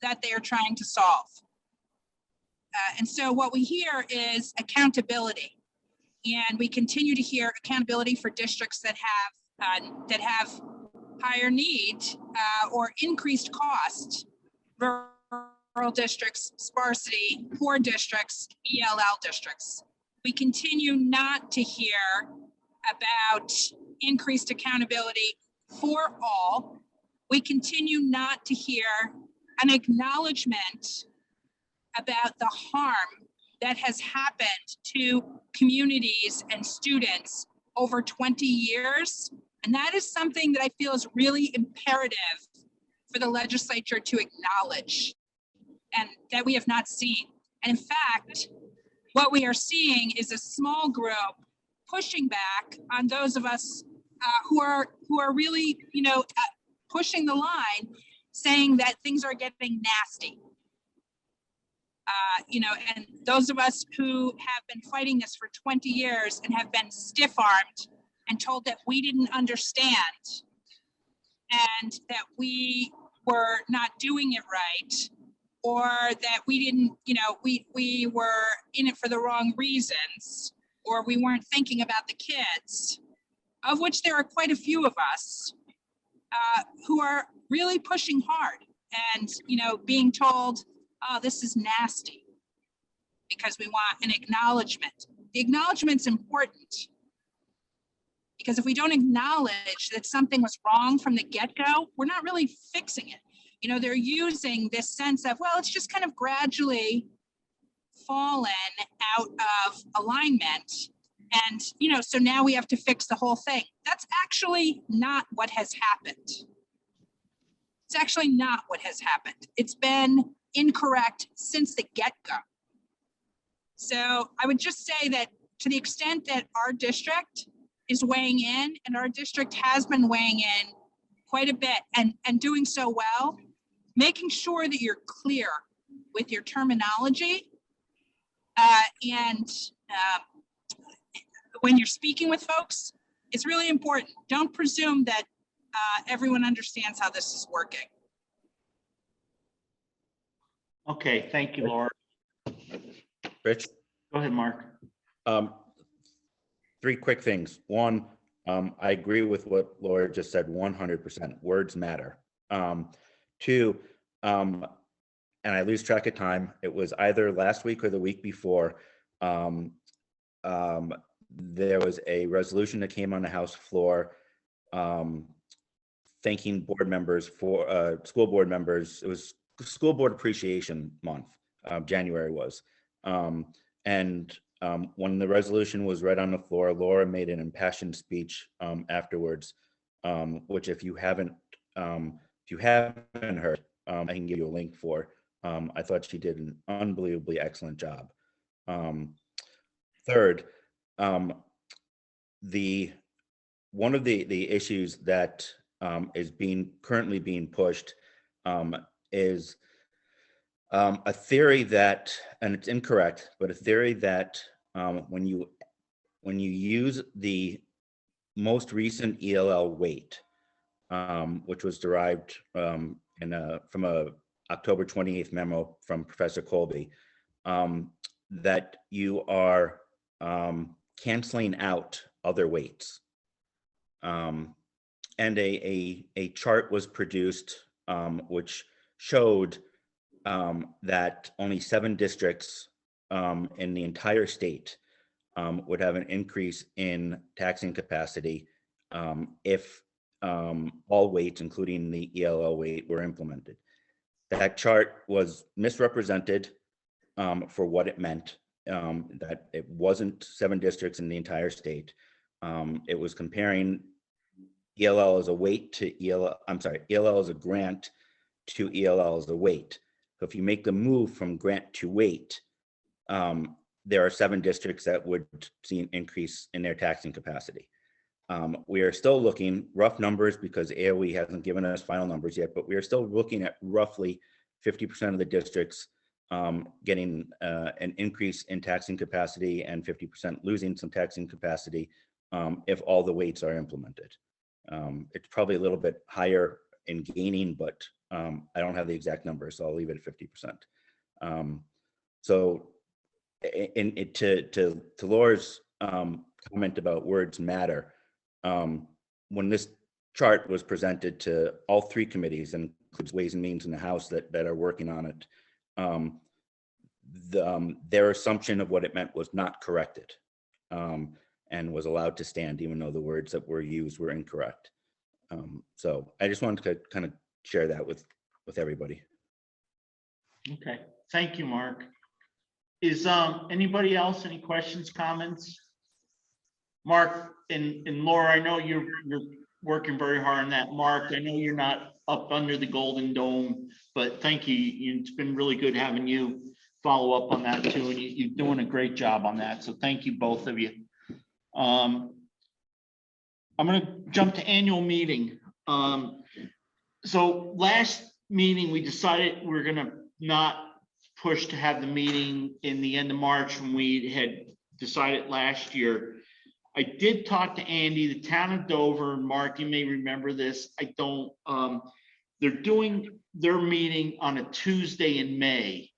[SPEAKER 9] that they are trying to solve? And so what we hear is accountability. And we continue to hear accountability for districts that have higher need or increased cost, rural districts, sparsity, poor districts, ELL districts. We continue not to hear about increased accountability for all. We continue not to hear an acknowledgement about the harm that has happened to communities and students over 20 years. And that is something that I feel is really imperative for the legislature to acknowledge and that we have not seen. And in fact, what we are seeing is a small group pushing back on those of us who are really, pushing the line, saying that things are getting nasty. And those of us who have been fighting this for 20 years and have been stiff-armed and told that we didn't understand and that we were not doing it right, or that we didn't, we were in it for the wrong reasons, or we weren't thinking about the kids, of which there are quite a few of us who are really pushing hard and, being told, oh, this is nasty, because we want an acknowledgement. The acknowledgement's important, because if we don't acknowledge that something was wrong from the get-go, we're not really fixing it. They're using this sense of, well, it's just kind of gradually fallen out of alignment. And, so now we have to fix the whole thing. That's actually not what has happened. It's actually not what has happened. It's been incorrect since the get-go. So I would just say that to the extent that our district is weighing in, and our district has been weighing in quite a bit and doing so well, making sure that you're clear with your terminology and when you're speaking with folks, it's really important. Don't presume that everyone understands how this is working.
[SPEAKER 1] Okay, thank you, Laura.
[SPEAKER 2] Rich?
[SPEAKER 1] Go ahead, Mark.
[SPEAKER 2] Three quick things. One, I agree with what Laura just said, 100%. Words matter. Two, and I lose track of time. It was either last week or the week before. There was a resolution that came on the House floor thanking board members for school board members. It was School Board Appreciation Month. January was. And when the resolution was read on the floor, Laura made an impassioned speech afterwards, which if you haven't heard, I can give you a link for. I thought she did an unbelievably excellent job. Third, one of the issues that is currently being pushed is a theory that, and it's incorrect, but a theory that when you use the most recent ELL weight, which was derived from a October 28th memo from Professor Colby, that you are canceling out other weights. And a chart was produced which showed that only 7 districts in the entire state would have an increase in taxing capacity if all weights, including the ELL weight, were implemented. That chart was misrepresented for what it meant, that it wasn't 7 districts in the entire state. It was comparing ELL as a weight to ELL as a grant to ELL as a weight. So if you make the move from grant to weight, there are 7 districts that would see an increase in their taxing capacity. We are still looking, rough numbers, because AOE hasn't given us final numbers yet, but we are still looking at roughly 50% of the districts getting an increase in taxing capacity and 50% losing some taxing capacity if all the weights are implemented. It's probably a little bit higher in gaining, but I don't have the exact numbers, so I'll leave it at 50%. So to Laura's comment about words matter, when this chart was presented to all 3 committees, and includes Ways and Means in the House that are working on it, their assumption of what it meant was not corrected, and was allowed to stand even though the words that were used were incorrect. So I just wanted to kind of share that with everybody.
[SPEAKER 1] Okay, thank you, Mark. Is anybody else, any questions, comments? Mark and Laura, I know you're working very hard on that. Mark, I know you're not up under the Golden Dome, but thank you. It's been really good having you follow up on that too, and you're doing a great job on that. So thank you, both of you. I'm going to jump to annual meeting. So last meeting, we decided we're going to not push to have the meeting in the end of March when we had decided last year. I did talk to Andy, the town of Dover, and Mark, you may remember this. I don't, they're doing their meeting on a Tuesday in May.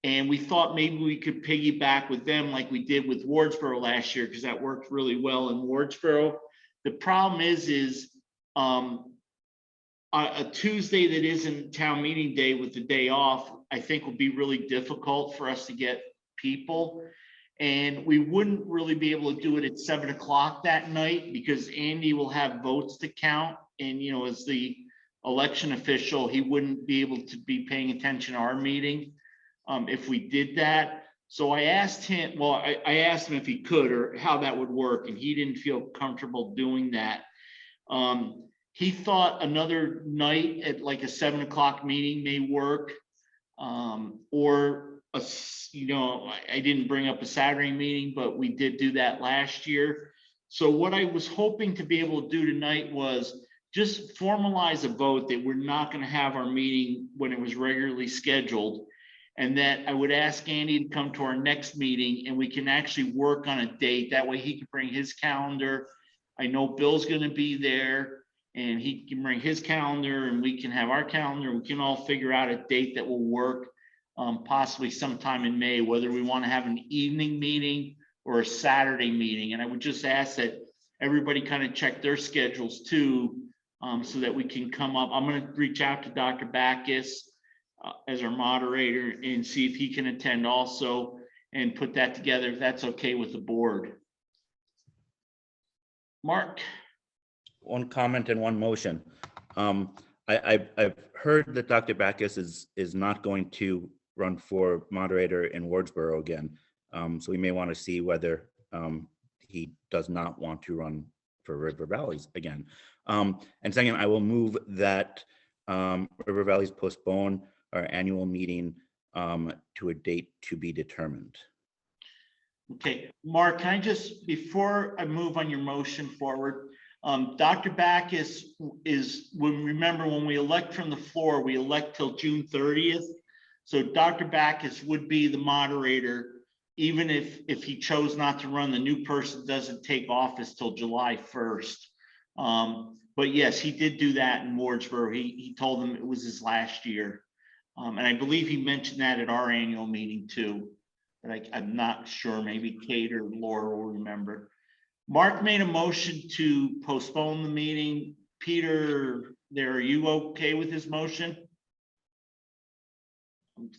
[SPEAKER 1] And we thought maybe we could piggyback with them like we did with Wardsboro last year, because that worked really well in Wardsboro. The problem is a Tuesday that isn't town meeting day with the day off, I think will be really difficult for us to get people. And we wouldn't really be able to do it at 7 o'clock that night, because Andy will have votes to count. And, you know, as the election official, he wouldn't be able to be paying attention to our meeting if we did that. So I asked him, well, I asked him if he could or how that would work, and he didn't feel comfortable doing that. He thought another night at like a 7 o'clock meeting may work. Or I didn't bring up a Saturday meeting, but we did do that last year. So what I was hoping to be able to do tonight was just formalize a vote that we're not going to have our meeting when it was regularly scheduled. And that I would ask Andy to come to our next meeting and we can actually work on a date. That way he can bring his calendar. I know Bill's going to be there and he can bring his calendar and we can have our calendar. We can all figure out a date that will work, possibly sometime in May, whether we want to have an evening meeting or a Saturday meeting. And I would just ask that everybody kind of check their schedules too, so that we can come up. I'm going to reach out to Dr. Backus as our moderator and see if he can attend also and put that together if that's okay with the board. Mark.
[SPEAKER 2] One comment and one motion. I've heard that Dr. Backus is not going to run for moderator in Wardsboro again. So we may want to see whether he does not want to run for River Valleys again. And second, I will move that River Valleys postpone our annual meeting to a date to be determined.
[SPEAKER 1] Okay, Mark, can I just, before I move on your motion forward, Dr. Backus remember when we elect from the floor, we elect till June 30th. So Dr. Backus would be the moderator, even if he chose not to run, the new person doesn't take office till July 1st. But yes, he did do that in Wardsboro. He told them it was his last year. And I believe he mentioned that at our annual meeting too, but I'm not sure, maybe Kate or Laura will remember. Mark made a motion to postpone the meeting. Peter, are you okay with his motion?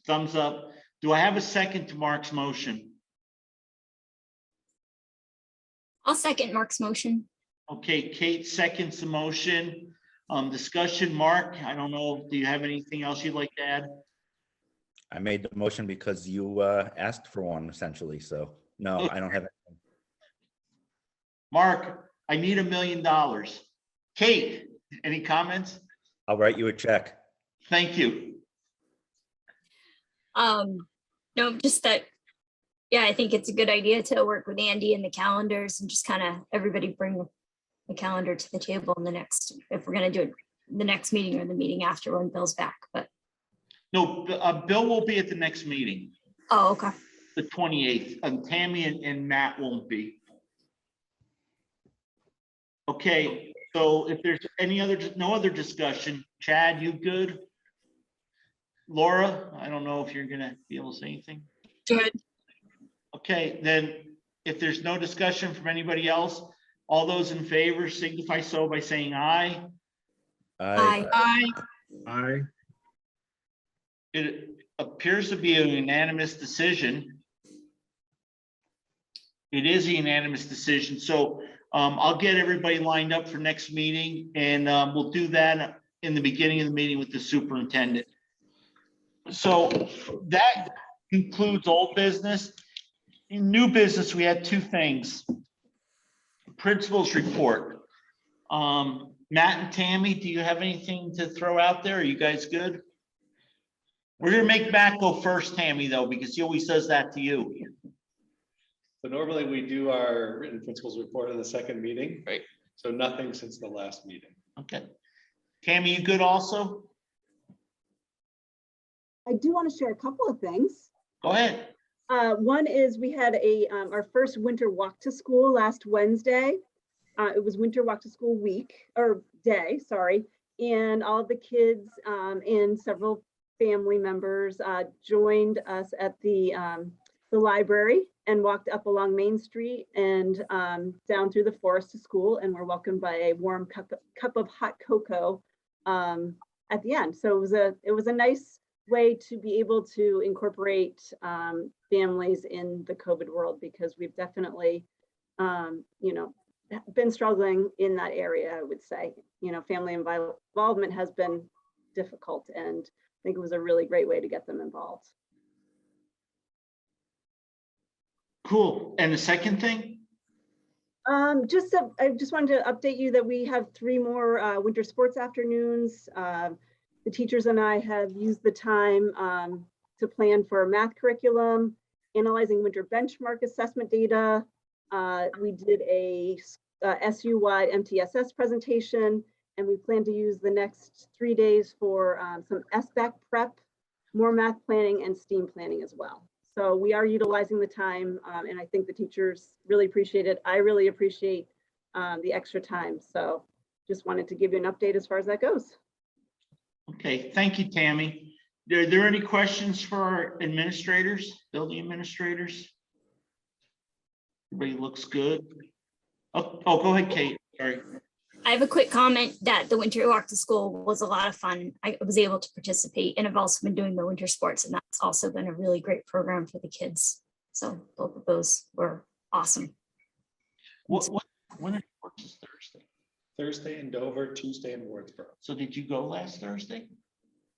[SPEAKER 1] Thumbs up. Do I have a second to Mark's motion?
[SPEAKER 7] I'll second Mark's motion.
[SPEAKER 1] Okay, Kate seconds the motion. Discussion, Mark, I don't know, do you have anything else you'd like to add?
[SPEAKER 2] I made the motion because you asked for one essentially. So no, I don't have it.
[SPEAKER 1] Mark, I need $1 million. Kate, any comments?
[SPEAKER 2] I'll write you a check.
[SPEAKER 1] Thank you.
[SPEAKER 7] No, just that, yeah, I think it's a good idea to work with Andy and the calendars and just kind of everybody bring the calendar to the table in the next, if we're going to do it the next meeting or the meeting after when Bill's back, but.
[SPEAKER 1] No, Bill will be at the next meeting,
[SPEAKER 7] Oh, okay.
[SPEAKER 1] the 28th, and Tammy and Matt won't be. Okay, so if there's no other discussion, Chad, you good? Laura, I don't know if you're gonna be able to say anything.
[SPEAKER 7] Good.
[SPEAKER 1] Okay, then if there's no discussion from anybody else, all those in favor signify so by saying aye.
[SPEAKER 7] Aye.
[SPEAKER 10] Aye.
[SPEAKER 1] It appears to be a unanimous decision. It is a unanimous decision. So I'll get everybody lined up for next meeting and we'll do that in the beginning of the meeting with the superintendent. So that concludes old business. In new business, we had two things. Principals report. Matt and Tammy, do you have anything to throw out there? Are you guys good? We're gonna make Matt go first, Tammy, though, because he always does that to you.
[SPEAKER 3] So normally we do our written principles report in the second meeting.
[SPEAKER 1] Right.
[SPEAKER 3] So nothing since the last meeting.
[SPEAKER 1] Okay. Tammy, you good also?
[SPEAKER 4] I do want to share a couple of things.
[SPEAKER 1] Go ahead.
[SPEAKER 4] One is we had our first winter walk to school last Wednesday. It was winter walk to school week or day, sorry. And all of the kids and several family members joined us at the library and walked up along Main Street and down through the forest to school, and were welcomed by a warm cup of hot cocoa at the end. So it was a nice way to be able to incorporate families in the COVID world, because we've definitely, been struggling in that area. I would say, family involvement has been difficult, and I think it was a really great way to get them involved.
[SPEAKER 1] Cool. And the second thing?
[SPEAKER 4] I just wanted to update you that we have 3 more winter sports afternoons. The teachers and I have used the time to plan for math curriculum, analyzing winter benchmark assessment data. We did a SU-wide MTSS presentation, and we plan to use the next 3 days for some SBAC prep, more math planning, and STEAM planning as well. So we are utilizing the time, and I think the teachers really appreciate it. I really appreciate the extra time. So just wanted to give you an update as far as that goes.
[SPEAKER 1] Okay, thank you, Tammy. Are there any questions for our administrators, building administrators? Everybody looks good. Oh, go ahead, Kate. Sorry.
[SPEAKER 7] I have a quick comment that the winter walk to school was a lot of fun. I was able to participate, and I've also been doing the winter sports, and that's also been a really great program for the kids. So both of those were awesome.
[SPEAKER 1] When is Thursday?
[SPEAKER 3] Thursday in Dover, Tuesday in Wardsboro.
[SPEAKER 1] So did you go last Thursday?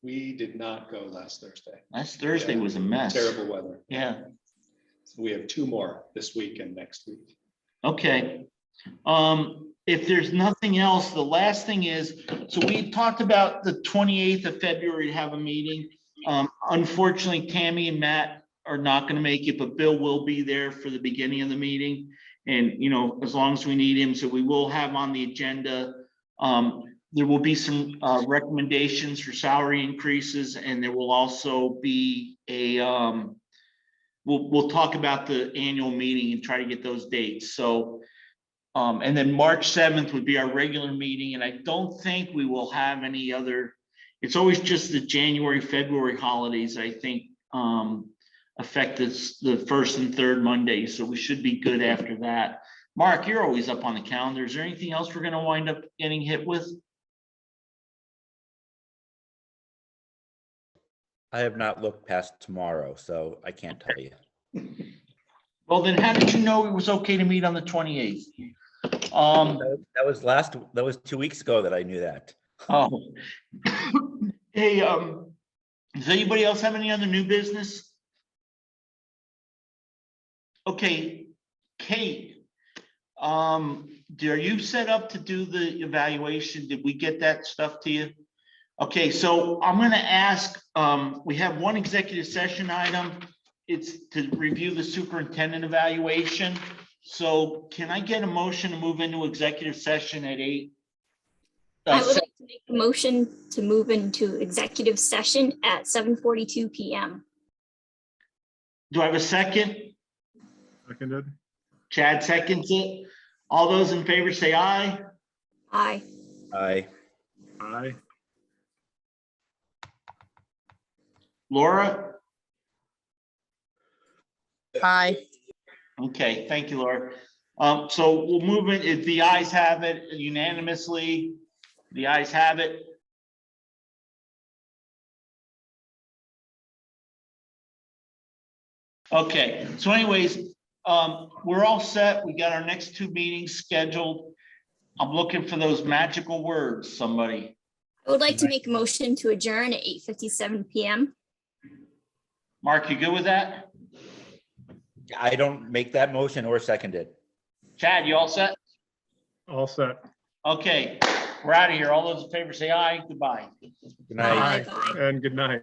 [SPEAKER 3] We did not go last Thursday.
[SPEAKER 1] Last Thursday
[SPEAKER 3] Yeah,
[SPEAKER 1] was a mess.
[SPEAKER 3] Terrible weather.
[SPEAKER 1] Yeah.
[SPEAKER 3] So we have 2 more this week and next week.
[SPEAKER 1] Okay. If there's nothing else, the last thing is, so we talked about the 28th of February to have a meeting. Unfortunately, Tammy and Matt are not going to make it, but Bill will be there for the beginning of the meeting. And, you know, as long as we need him, so we will have on the agenda. There will be some recommendations for salary increases, and there will also be a, we'll talk about the annual meeting and try to get those dates. So, and then March 7th would be our regular meeting, and I don't think we will have any other, it's always just the January, February holidays, I think, affect the first and third Mondays, so we should be good after that. Mark, you're always up on the calendar. Is there anything else we're gonna wind up getting hit with?
[SPEAKER 2] I have not looked past tomorrow, so I can't tell you.
[SPEAKER 1] Well, then how did you know it was okay to meet on the 28th?
[SPEAKER 2] That was 2 weeks ago that I knew that.
[SPEAKER 1] Oh. Hey, does anybody else have any other new business? Okay, Kate, are you set up to do the evaluation? Did we get that stuff to you? Okay, so I'm gonna ask, we have one executive session item. It's to review the superintendent evaluation. So can I get a motion to move into executive session at 8?
[SPEAKER 7] I would like to make a motion to move into executive session at 7:42 p.m.
[SPEAKER 1] Do I have a second?
[SPEAKER 10] Seconded.
[SPEAKER 1] Chad seconds it. All those in favor say aye.
[SPEAKER 7] Aye.
[SPEAKER 2] Aye.
[SPEAKER 10] Aye.
[SPEAKER 1] Laura?
[SPEAKER 11] Aye.
[SPEAKER 1] Okay, thank you, Laura. So we'll move it, if the ayes have it unanimously, the ayes have it. Okay, so anyways, we're all set. We got our next 2 meetings scheduled. I'm looking for those magical words, somebody.
[SPEAKER 7] I would like to make a motion to adjourn at 8:57 p.m.
[SPEAKER 1] Mark, you good with that?
[SPEAKER 2] I don't make that motion or second it.
[SPEAKER 1] Chad, you all set?
[SPEAKER 10] All set.
[SPEAKER 1] Okay, we're out of here. All those in favor say aye. Goodbye.
[SPEAKER 2] Good night.
[SPEAKER 10] Aye. And good night.